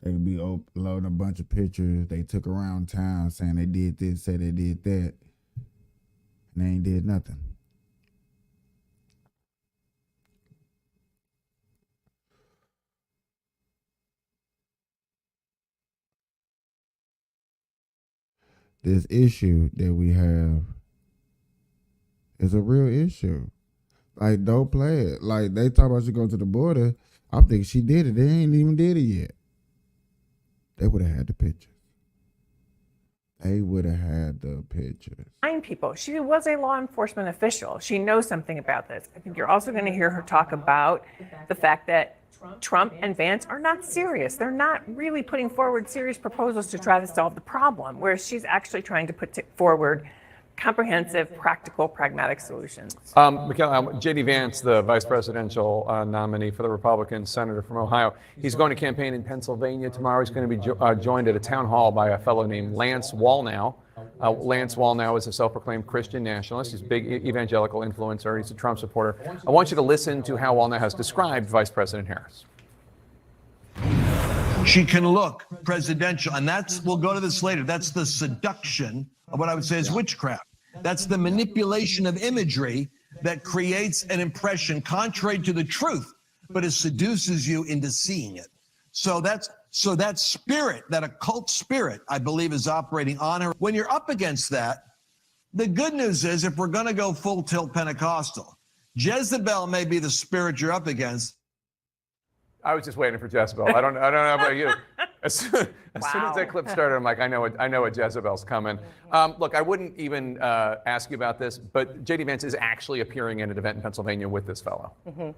They be uploading a bunch of pictures they took around town saying they did this, say they did that, and they ain't did nothing. This issue that we have is a real issue. Like, don't play it. Like, they talk about she go to the border. I think she did it. They ain't even did it yet. They would have had the pictures. They would have had the pictures. People. She was a law enforcement official. She knows something about this. I think you're also going to hear her talk about the fact that Trump and Vance are not serious. They're not really putting forward serious proposals to try to solve the problem, whereas she's actually trying to put forward comprehensive, practical, pragmatic solutions. Michaela, J.D. Vance, the vice presidential nominee for the Republican senator from Ohio, he's going to campaign in Pennsylvania tomorrow. He's going to be joined at a town hall by a fellow named Lance Wallnau. Lance Wallnau is a self-proclaimed Christian nationalist. He's a big evangelical influencer. He's a Trump supporter. I want you to listen to how Wallnau has described Vice President Harris. She can look presidential, and we'll go to this later. That's the seduction of what I would say is witchcraft. That's the manipulation of imagery that creates an impression contrary to the truth, but it seduces you into seeing it. So that spirit, that occult spirit, I believe, is operating on her. When you're up against that, the good news is, if we're going to go full tilt Pentecostal, Jezebel may be the spirit you're up against. I was just waiting for Jezebel. I don't know about you. As soon as that clip started, I'm like, I know a Jezebel's coming. Look, I wouldn't even ask you about this, but J.D. Vance is actually appearing at an event in Pennsylvania with this fellow. Mm-hmm.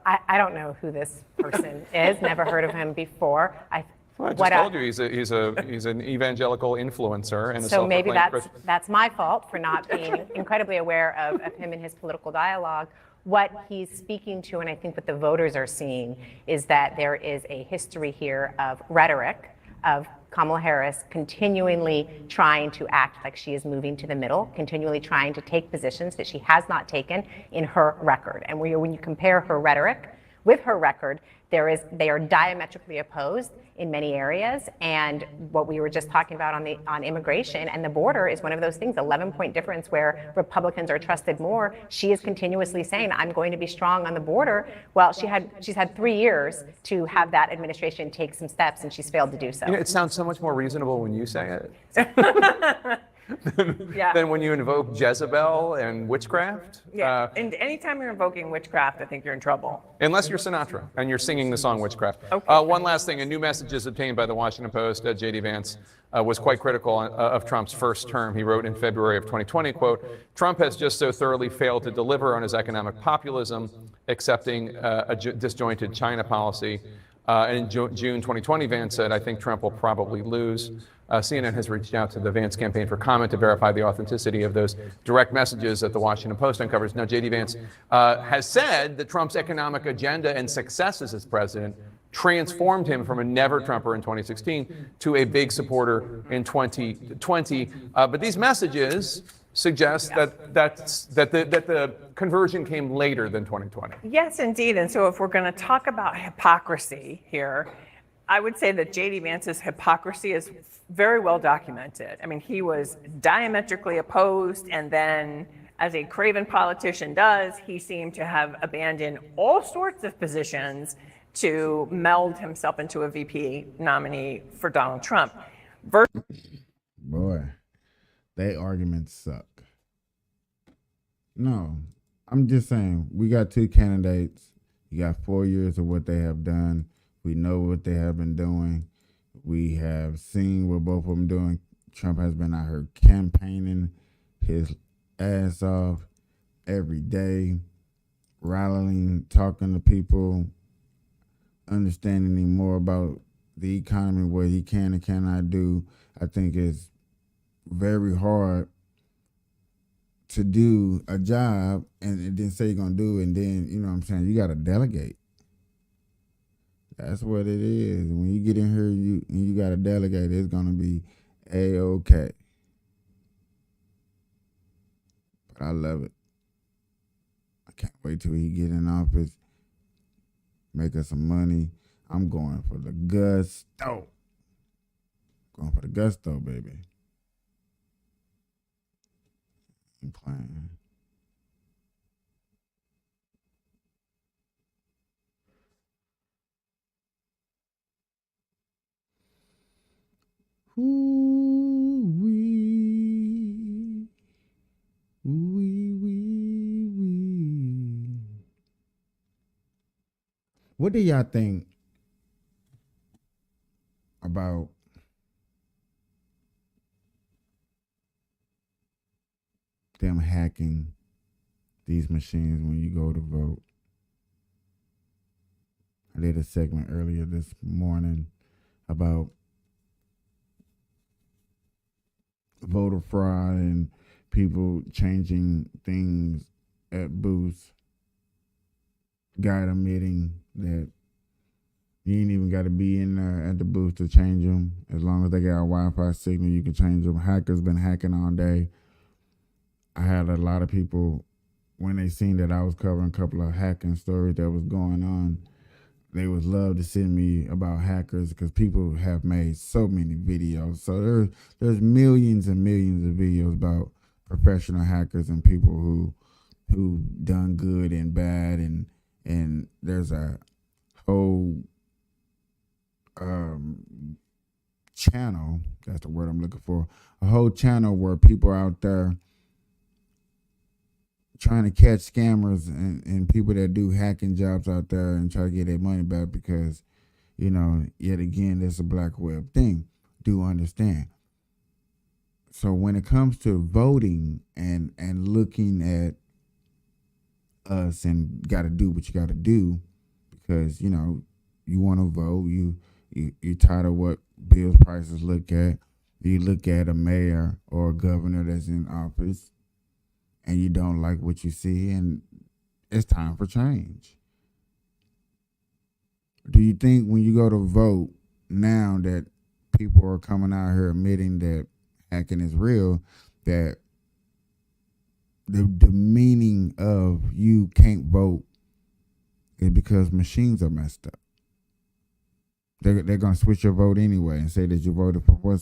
I don't know who this person is. Never heard of him before. I just told you he's an evangelical influencer and so maybe that's my fault for not being incredibly aware of him and his political dialogue. What he's speaking to, and I think what the voters are seeing, is that there is a history here of rhetoric, of Kamala Harris continually trying to act like she is moving to the middle, continually trying to take positions that she has not taken in her record. And when you compare her rhetoric with her record, they are diametrically opposed in many areas. And what we were just talking about on immigration and the border is one of those things, 11-point difference where Republicans are trusted more. She is continuously saying, I'm going to be strong on the border. Well, she's had 3 years to have that administration take some steps, and she's failed to do so. It sounds so much more reasonable when you say it. Than when you invoke Jezebel and witchcraft. Yeah, and anytime you're invoking witchcraft, I think you're in trouble. Unless you're Sinatra and you're singing the song Witchcraft. Okay. One last thing, a new message is obtained by the Washington Post. J.D. Vance was quite critical of Trump's first term. He wrote in February of 2020, quote, Trump has just so thoroughly failed to deliver on his economic populism, accepting a disjointed China policy. And in June 2020, Vance said, I think Trump will probably lose. CNN has reached out to the Vance campaign for comment to verify the authenticity of those direct messages that the Washington Post uncovers. Now, J.D. Vance has said that Trump's economic agenda and successes as president transformed him from a never-Trumper in 2016 to a big supporter in 2020. But these messages suggests that the conversion came later than 2020. Yes, indeed. And so if we're going to talk about hypocrisy here, I would say that J.D. Vance's hypocrisy is very well documented. I mean, he was diametrically opposed, and then, as a craven politician does, he seemed to have abandoned all sorts of positions to meld himself into a VP nominee for Donald Trump. Boy, they arguments suck. No, I'm just saying, we got two candidates. You got 4 years of what they have done. We know what they have been doing. We have seen what both of them doing. Trump has been out here campaigning his ass off every day, rallying, talking to people, understanding more about the economy, what he can and cannot do. I think it's very hard to do a job and then say you're going to do it, and then, you know what I'm saying, you got to delegate. That's what it is. When you get in here and you got to delegate, it's going to be A-okay. But I love it. I can't wait till he get in office, make us some money. I'm going for the gusto. Going for the gusto, baby. I'm playing. Ooh-wee. Ooh-wee-wee-wee. What do y'all think about them hacking these machines when you go to vote? I did a segment earlier this morning about voter fraud and people changing things at booths. Guy admitting that you ain't even got to be in there at the booth to change them. As long as they got a Wi-Fi signal, you can change them. Hackers been hacking all day. I had a lot of people, when they seen that I was covering a couple of hacking stories that was going on, they would love to send me about hackers because people have made so many videos. So there's millions and millions of videos about professional hackers and people who done good and bad, and there's a whole channel, that's the word I'm looking for, a whole channel where people out there trying to catch scammers and people that do hacking jobs out there and try to get their money back because, you know, yet again, there's a black web thing. Do understand. So when it comes to voting and looking at us and got to do what you got to do because, you know, you want to vote, you're tired of what bills prices look at. You look at a mayor or a governor that's in office and you don't like what you see, and it's time for change. Do you think when you go to vote now that people are coming out here admitting that hacking is real, that the meaning of you can't vote is because machines are messed up? They're going to switch your vote anyway and say that you voted for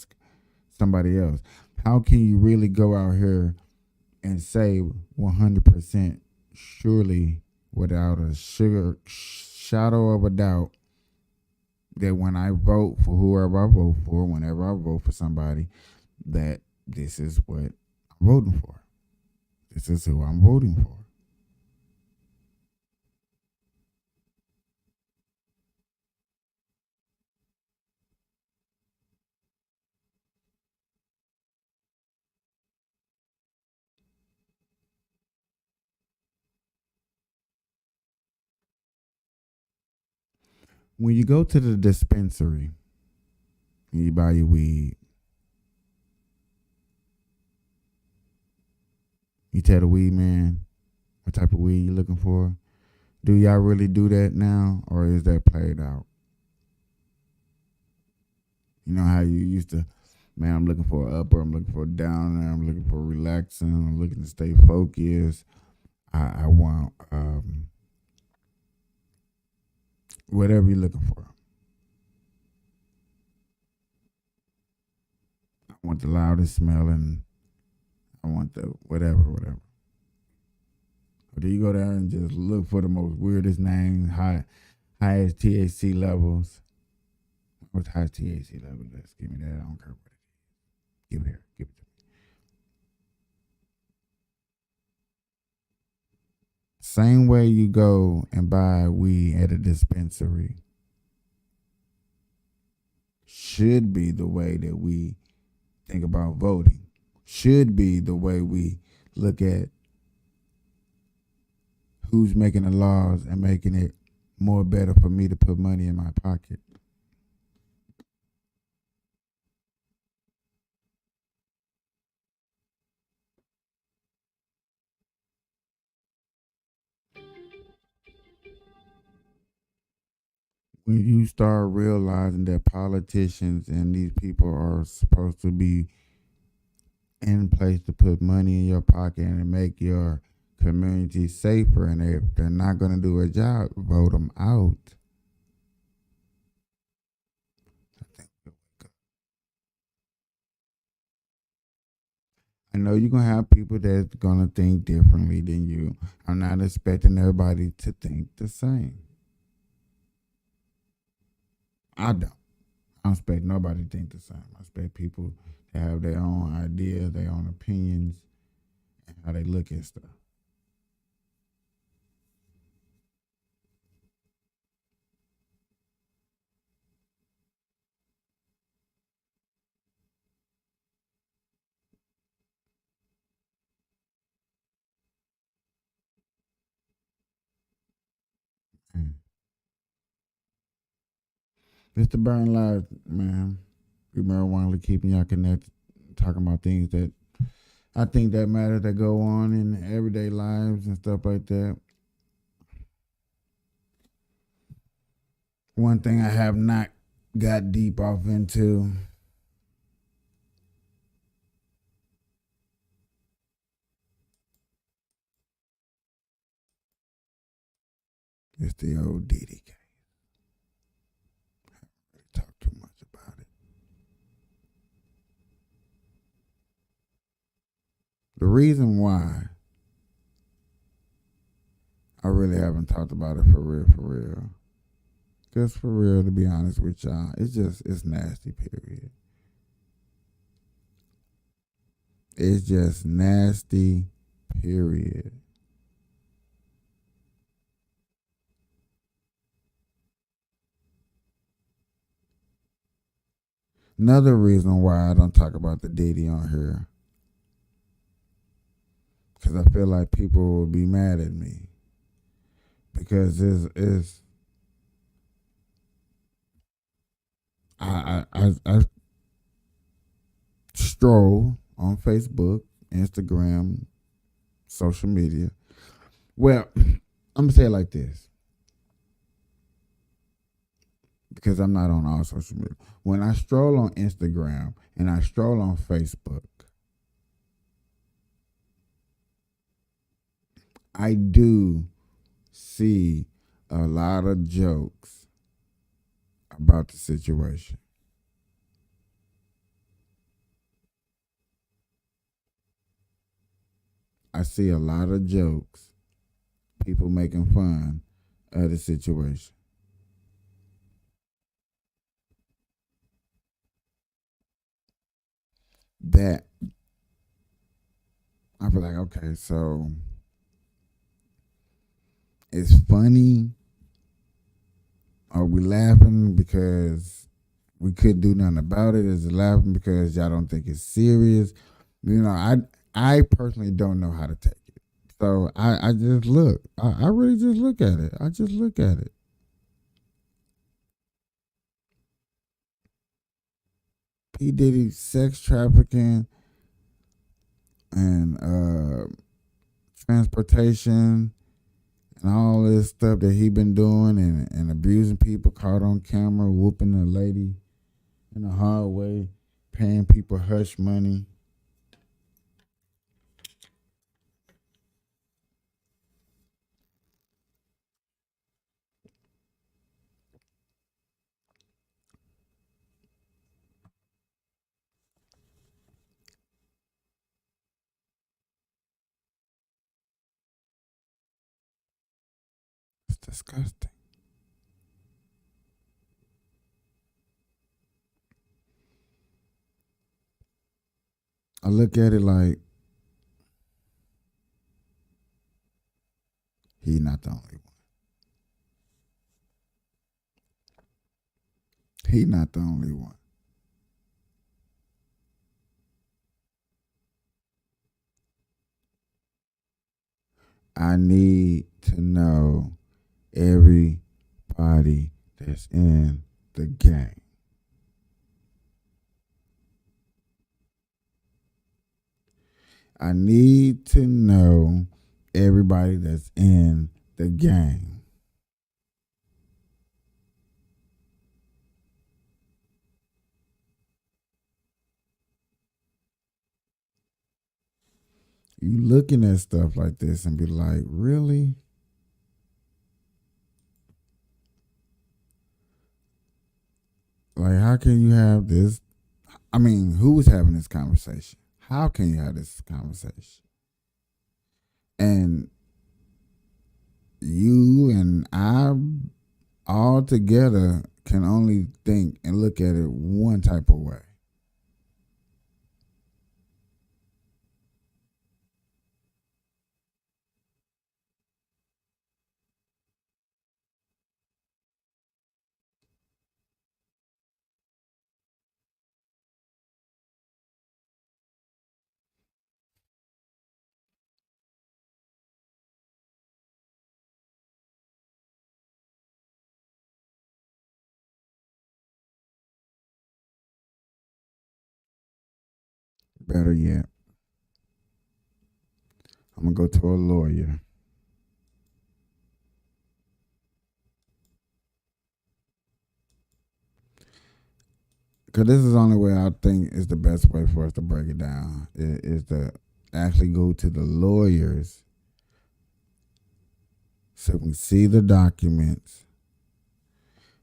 somebody else. How can you really go out here and say 100% surely without a shadow of a doubt that when I vote for whoever I vote for, whenever I vote for somebody, that this is what I'm voting for? This is who I'm voting for. When you go to the dispensary and you buy your weed, you tell the weed man what type of weed you're looking for. Do y'all really do that now, or is that played out? You know how you used to man, I'm looking for an upper, I'm looking for a downer, I'm looking for relaxing, I'm looking to stay focused. I want whatever you're looking for. I want the loudest smelling. I want the whatever. Or do you go there and just look for the most weirdest names, highest THC levels? What's highest THC level? Let's give me that. I don't care what it is. Give it here. Give it to me. Same way you go and buy weed at a dispensary should be the way that we think about voting. Should be the way we look at who's making the laws and making it more better for me to put money in my pocket. When you start realizing that politicians and these people are supposed to be in place to put money in your pocket and make your community safer, and if they're not going to do a job, vote them out. I know you're going to have people that's going to think differently than you. I'm not expecting everybody to think the same. I don't expect nobody to think the same. I expect people to have their own ideas, their own opinions, and how they look at stuff. It's the burn lives, man. We marijuana keeping y'all connected, talking about things that I think that matter, that go on in everyday lives and stuff like that. One thing I have not got deep off into is the old Diddy case. Talk too much about it. The reason why I really haven't talked about it for real. Because for real, to be honest with y'all, it's nasty, period. It's just nasty, period. Another reason why I don't talk about the Diddy on here, because I feel like people will be mad at me. Because I stroll on Facebook, Instagram, social media. Well, I'm gonna say it like this, because I'm not on all social media. When I stroll on Instagram and I stroll on Facebook, I do see a lot of jokes about the situation. I see a lot of jokes, people making fun of the situation. That I feel like, okay, so it's funny. Are we laughing because we couldn't do nothing about it? Is it laughing because y'all don't think it's serious? You know, I personally don't know how to take it. So I just look. I really just look at it. I just look at it. P. Diddy sex trafficking and transportation and all this stuff that he been doing and abusing people, caught on camera, whooping a lady in the hallway, paying people hush money. It's disgusting. I look at it like he's not the only one. He's not the only one. I need to know everybody that's in the game. I need to know everybody that's in the game. You looking at stuff like this and be like, really? Like, how can you have this? I mean, who was having this conversation? How can you have this conversation? And you and I all together can only think and look at it one type of way. Better yet, I'm going to go to a lawyer. Because this is the only way I think is the best way for us to break it down, is to actually go to the lawyers so we can see the documents.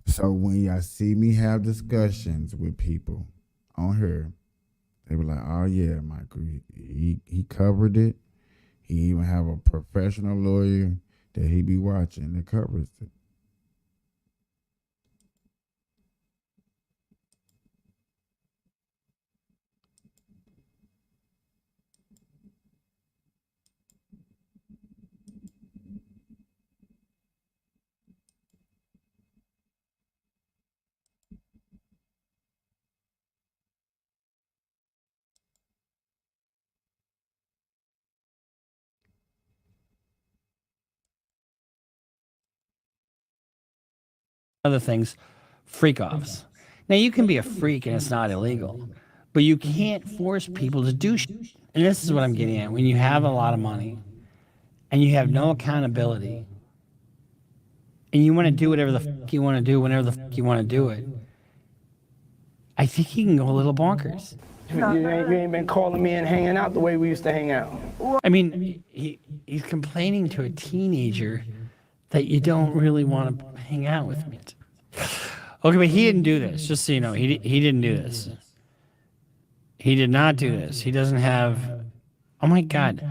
So when y'all see me have discussions with people on here, they were like, oh yeah, Michael, he covered it. He even have a professional lawyer that he be watching that covers it. Other things, freak offs. Now you can be a freak and it's not illegal, but you can't force people to do shit. And this is what I'm getting at. When you have a lot of money and you have no accountability and you want to do whatever the fuck you want to do whenever the fuck you want to do it, I think you can go a little bonkers. You ain't been calling me and hanging out the way we used to hang out. I mean, he's complaining to a teenager that you don't really want to hang out with me. Okay, but he didn't do this. Just so you know, he didn't do this. He did not do this. He doesn't have. Oh my God.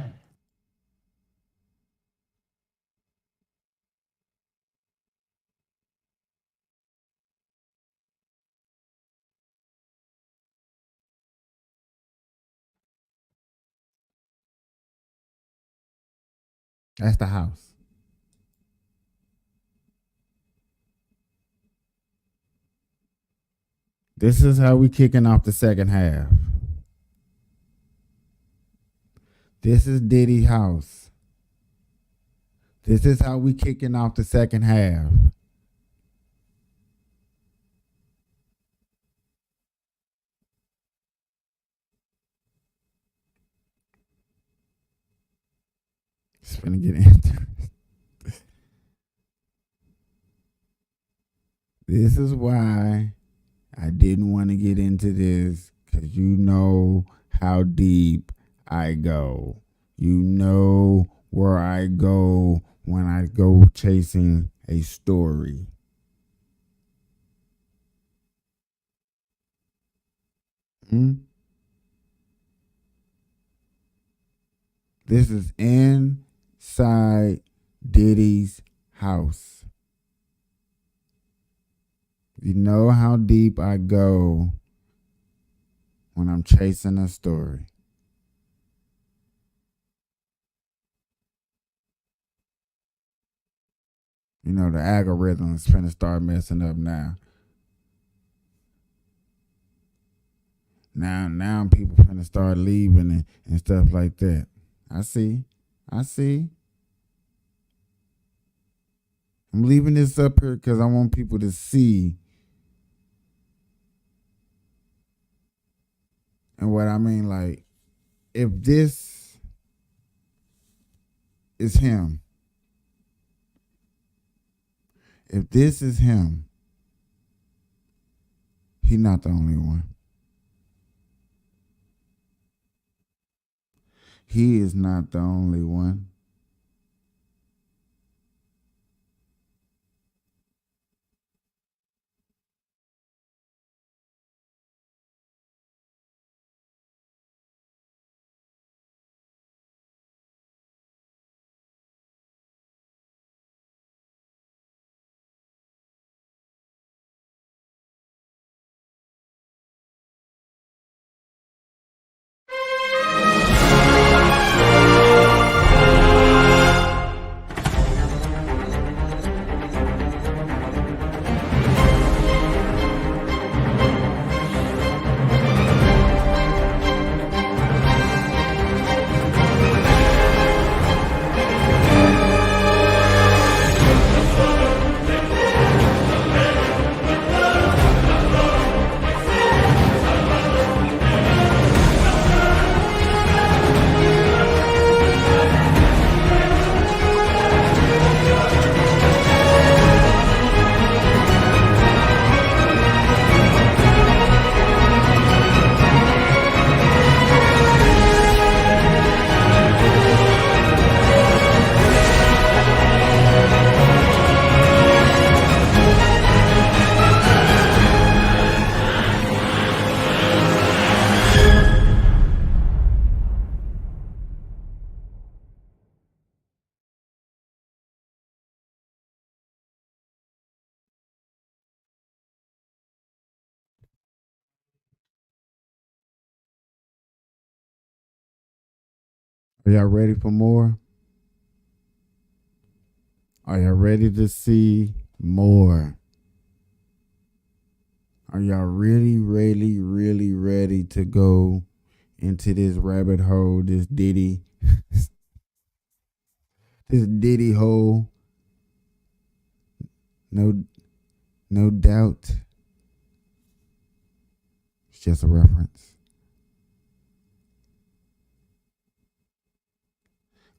That's the house. This is how we kicking off the second half. This is Diddy's house. This is how we kicking off the second half. It's gonna get into it. This is why I didn't want to get into this 'Cause you know how deep I go. You know where I go when I go chasing a story. This is inside Diddy's house. You know how deep I go when I'm chasing a story. You know, the algorithm is finna start messing up now. Now people finna start leaving and stuff like that. I see. I'm leaving this up here because I want people to see. And what I mean, like, if this is him, if this is him, he's not the only one. He is not the only one. Are y'all ready for more? Are y'all ready to see more? Are y'all really ready to go into this rabbit hole, this Diddy, this Diddy hole? No doubt. It's just a reference.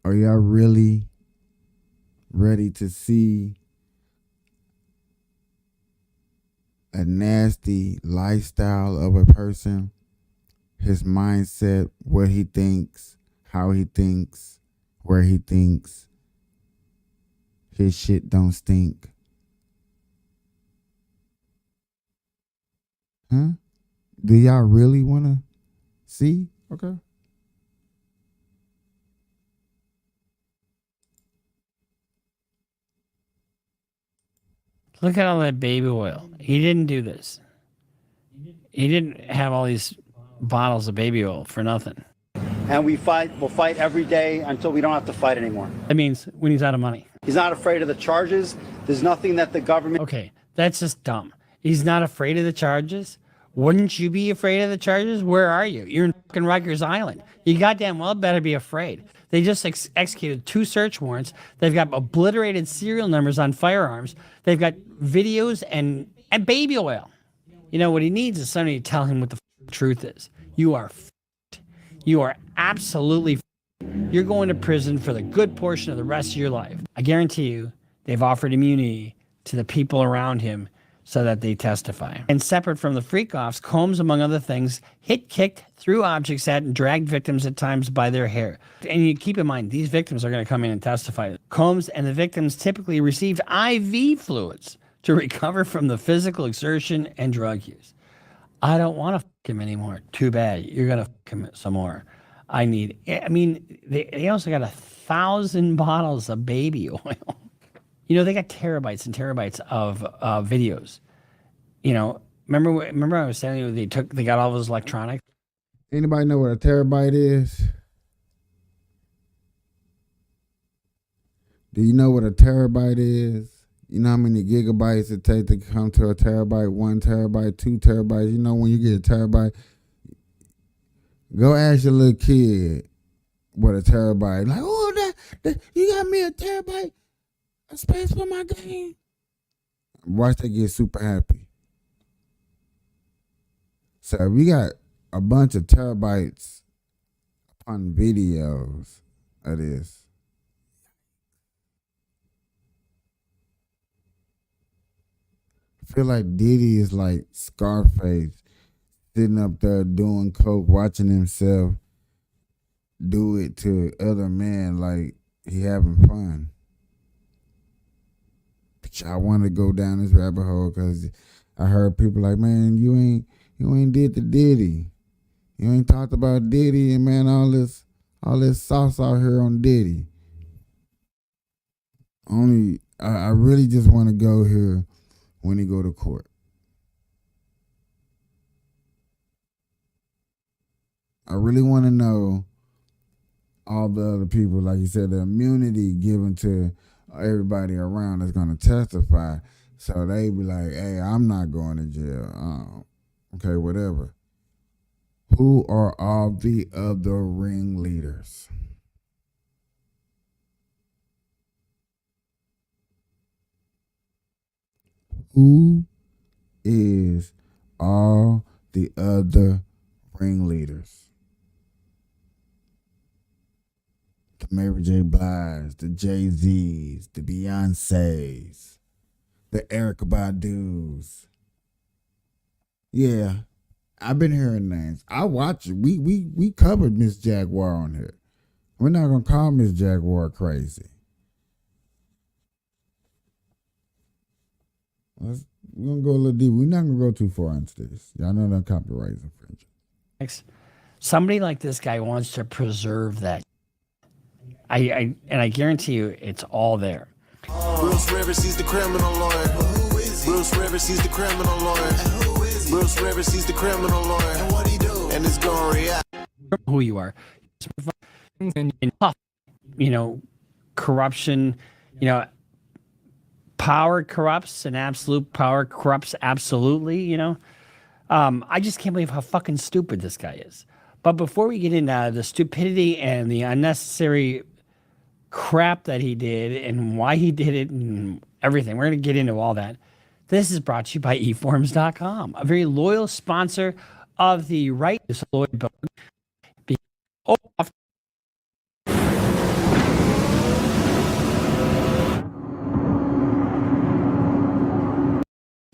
Are y'all really ready to see a nasty lifestyle of a person? His mindset, what he thinks, how he thinks, where he thinks. His shit don't stink. Huh? Do y'all really want to see? Okay. Look at all that baby oil. He didn't do this. He didn't have all these bottles of baby oil for nothing. And we'll fight every day until we don't have to fight anymore. That means when he's out of money. He's not afraid of the charges. There's nothing that the government... Okay, that's just dumb. He's not afraid of the charges? Wouldn't you be afraid of the charges? Where are you? You're in fucking Rikers Island. You goddamn well better be afraid. They just executed 2 search warrants. They've got obliterated serial numbers on firearms. They've got videos and baby oil. You know, what he needs is somebody to tell him what the truth is. You are f***ed. You are absolutely f***ed. You're going to prison for the good portion of the rest of your life. I guarantee you, they've offered immunity to the people around him so that they testify. And separate from the freak-offs, Combs, among other things, hit, kicked, threw objects at, and dragged victims at times by their hair. And you keep in mind, these victims are going to come in and testify. Combs and the victims typically received IV fluids to recover from the physical exertion and drug use. I don't want to fuck him anymore. Too bad. You're going to fuck him some more. They also got 1,000 bottles of baby oil. They got terabytes and terabytes of videos. Remember I was telling you they got all those electronics? Anybody know what a terabyte is? Do you know what a terabyte is? You know how many gigabytes it takes to come to a terabyte, 1 terabyte, 2 terabytes? You know when you get a terabyte, go ask your little kid what a terabyte. Like, oh, that you got me a terabyte of space for my game. Watch they get super happy. So we got a bunch of terabytes upon videos of this. I feel like Diddy is like Scarface, sitting up there doing coke, watching himself do it to other men like he having fun. But I want to go down this rabbit hole because I heard people like, man, you ain't did the Diddy. You ain't talked about Diddy and man, all this sauce out here on Diddy. I really just want to go here when he go to court. I really want to know all the other people, like you said, the immunity given to everybody around that's going to testify. So they be like, hey, I'm not going to jail. Okay, whatever. Who are all the other ringleaders? Who is all the other ringleaders? The Mary J. Blige, the Jay-Z's, the Beyoncés, the Erykah Badu's. Yeah, I've been hearing names. I watch it. We covered Miss Jaguar on here. We're not gonna call Miss Jaguar crazy. We're gonna go a little deep. We're not gonna go too far into this. Y'all know that copyright is infringement. Somebody like this guy wants to preserve that. I guarantee you, it's all there. Bruce Rivers, he's the criminal lawyer. Bruce Rivers, he's the criminal lawyer. Bruce Rivers, he's the criminal lawyer. And what he do? And it's gonna react. Who you are, corruption, power corrupts and absolute power corrupts absolutely, I just can't believe how fucking stupid this guy is. But before we get into the stupidity and the unnecessary crap that he did and why he did it and everything, we're going to get into all that. This is brought to you by eForms.com, a very loyal sponsor of the Right to Lloyd Book.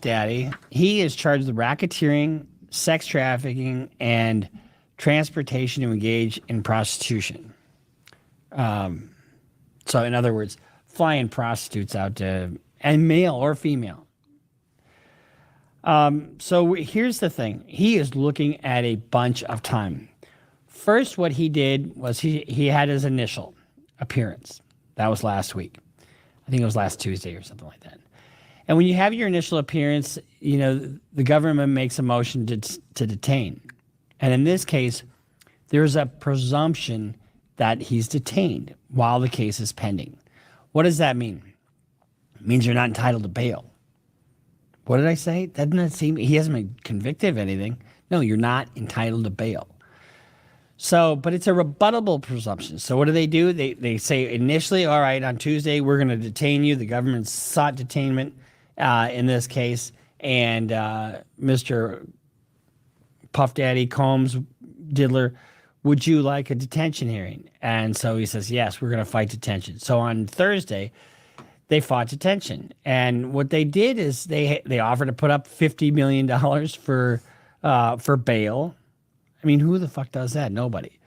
Daddy, he is charged with racketeering, sex trafficking, and transportation to engage in prostitution. So in other words, flying prostitutes out to, and male or female. So here's the thing. He is looking at a bunch of time. First, what he did was he had his initial appearance. That was last week. I think it was last Tuesday or something like that. And when you have your initial appearance, the government makes a motion to detain. And in this case, there's a presumption that he's detained while the case is pending. What does that mean? It means you're not entitled to bail. What did I say? Doesn't that seem, he hasn't been convicted of anything. No, you're not entitled to bail. So, but it's a rebuttable presumption. So what do? They say initially, all right, on Tuesday, we're going to detain you. The government sought detainment in this case. And Mr. Puff Daddy Combs Diddler, would you like a detention hearing? And so he says, yes, we're going to fight detention. So on Thursday, they fought detention. And what they did is they offered to put up $50 million for bail. I mean, who the fuck does that? Nobody.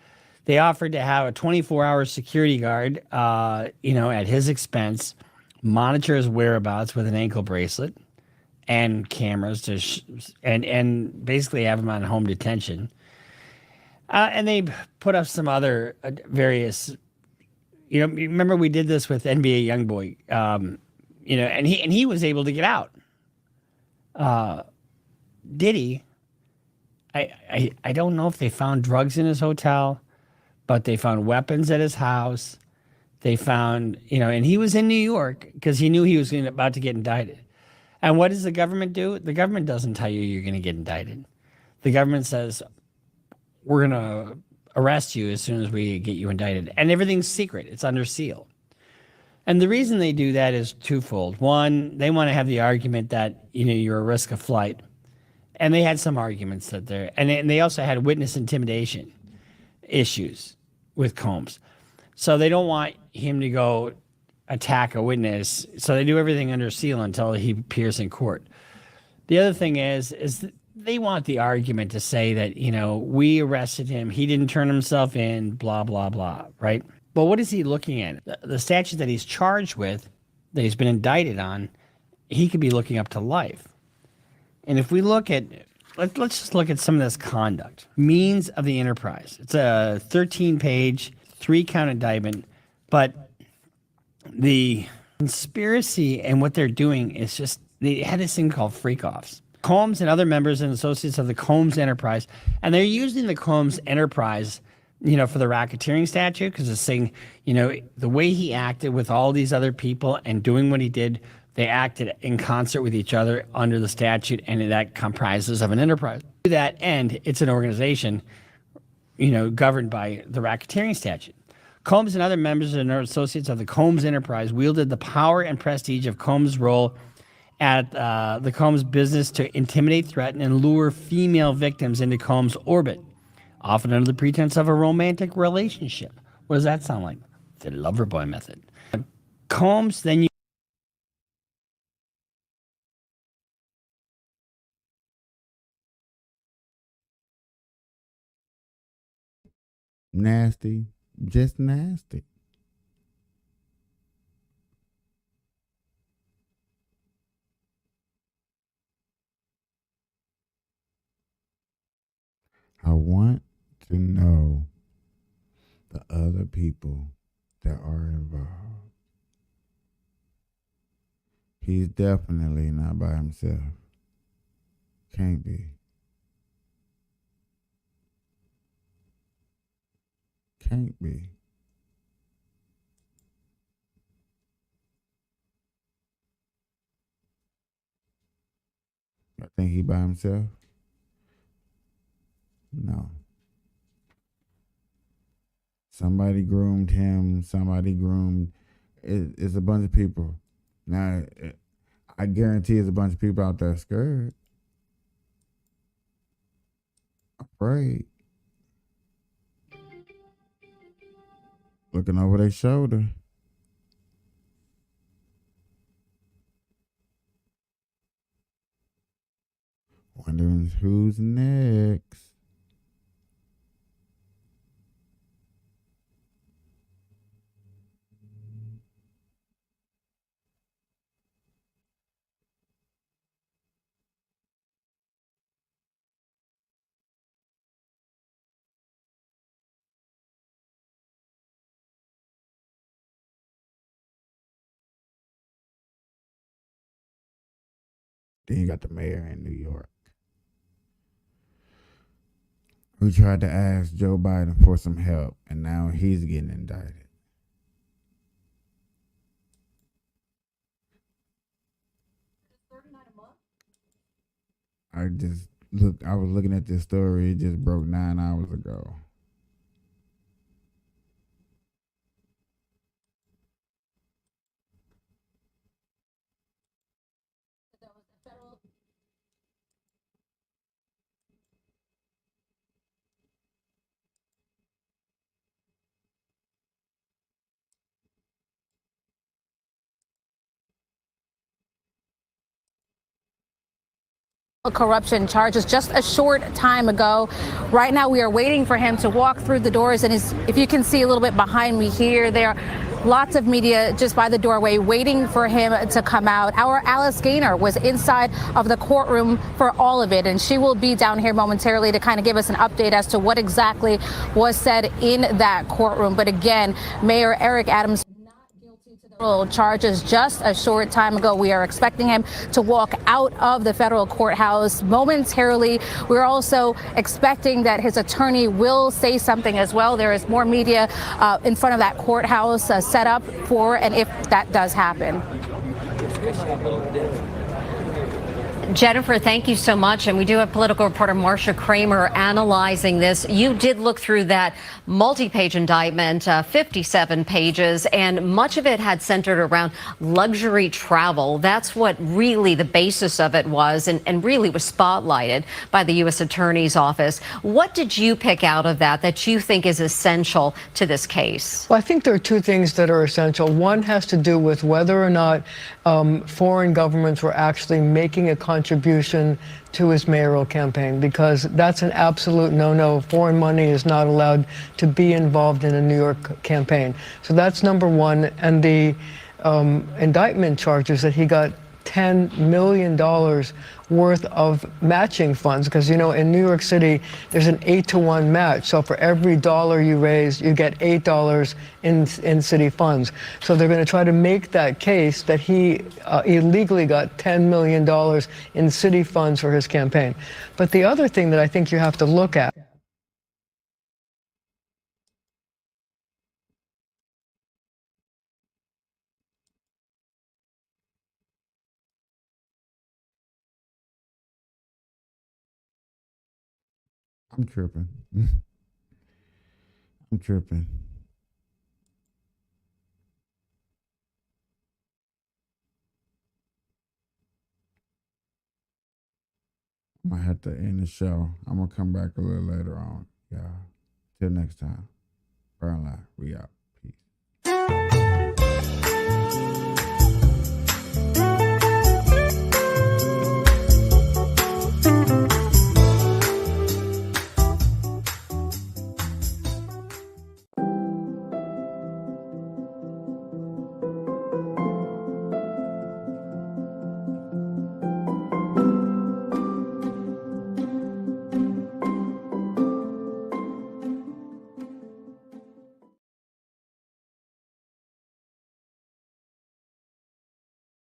They offered to have a 24-hour security guard, at his expense, monitor his whereabouts with an ankle bracelet and cameras and basically have him on home detention. And they put up some other various. Remember we did this with NBA YoungBoy, and he was able to get out. Did he? I don't know if they found drugs in his hotel, but they found weapons at his house. They found, and he was in New York because he knew he was about to get indicted. And what does the government do? The government doesn't tell you you're going to get indicted. The government says, we're going to arrest you as soon as we get you indicted. And everything's secret. It's under seal. And the reason they do that is twofold. One, they want to have the argument that, you're a risk of flight. And they had some arguments that and they also had witness intimidation issues with Combs. So they don't want him to go attack a witness. So they do everything under seal until he appears in court. The other thing is they want the argument to say that, we arrested him. He didn't turn himself in, blah, blah, blah, right? But what is he looking at? The statute that he's charged with, that he's been indicted on, he could be looking up to life. And if we look at, let's just look at some of this conduct. Means of the enterprise. It's a 13-page, 3-count indictment, but the conspiracy and what they're doing is just, they had this thing called freak-offs. Combs and other members and associates of the Combs Enterprise, and they're using the Combs Enterprise, for the racketeering statute, because it's saying, the way he acted with all these other people and doing what he did, they acted in concert with each other under the statute, and that comprises of an enterprise. To that end, it's an organization, governed by the racketeering statute. Combs and other members and associates of the Combs Enterprise wielded the power and prestige of Combs' role at the Combs business to intimidate, threaten, and lure female victims into Combs' orbit, often under the pretense of a romantic relationship. What does that sound like? The lover boy method. Combs then nasty, just nasty. I want to know the other people that are involved. He's definitely not by himself. Can't be. Can't be. I think he by himself? No. Somebody groomed him. Somebody groomed. It's a bunch of people. Now, I guarantee there's a bunch of people out there scared. Afraid. Looking over their shoulder. Wondering who's next. Then you got the mayor in New York, who tried to ask Joe Biden for some help, and now he's getting indicted. I was looking at this story, it just broke 9 hours ago. corruption charges just a short time ago. Right now, we are waiting for him to walk through the doors. And if you can see a little bit behind me here, there are lots of media just by the doorway waiting for him to come out. Our Alice Gaynor was inside of the courtroom for all of it, and she will be down here momentarily to kind of give us an update as to what exactly was said in that courtroom. But again, Mayor Eric Adams charges just a short time ago. We are expecting him to walk out of the federal courthouse momentarily. We're also expecting that his attorney will say something as well. There is more media in front of that courthouse set up for, and if that does happen. Jennifer, thank you so much. And we do have political reporter Marcia Kramer analyzing this. You did look through that multi-page indictment, 57 pages, and much of it had centered around luxury travel. That's what really the basis of it was, and really was spotlighted by the U.S. Attorney's Office. What did you pick out of that you think is essential to this case? Well, I think there are two things that are essential. One has to do with whether or not foreign governments were actually making a contribution to his mayoral campaign, because that's an absolute no-no. Foreign money is not allowed to be involved in a New York campaign. So that's number one. And the indictment charges that he got $10 million worth of matching funds, because, you know, in New York City, there's an 8-to-1 match. So for every dollar you raise, you get $8 in city funds. So they're going to try to make that case that he illegally got $10 million in city funds for his campaign. But the other thing that I think you have to look at I'm tripping. I'm tripping. I might have to end the show. I'm going to come back a little later on. Yeah. Till next time. Burn Live. We out.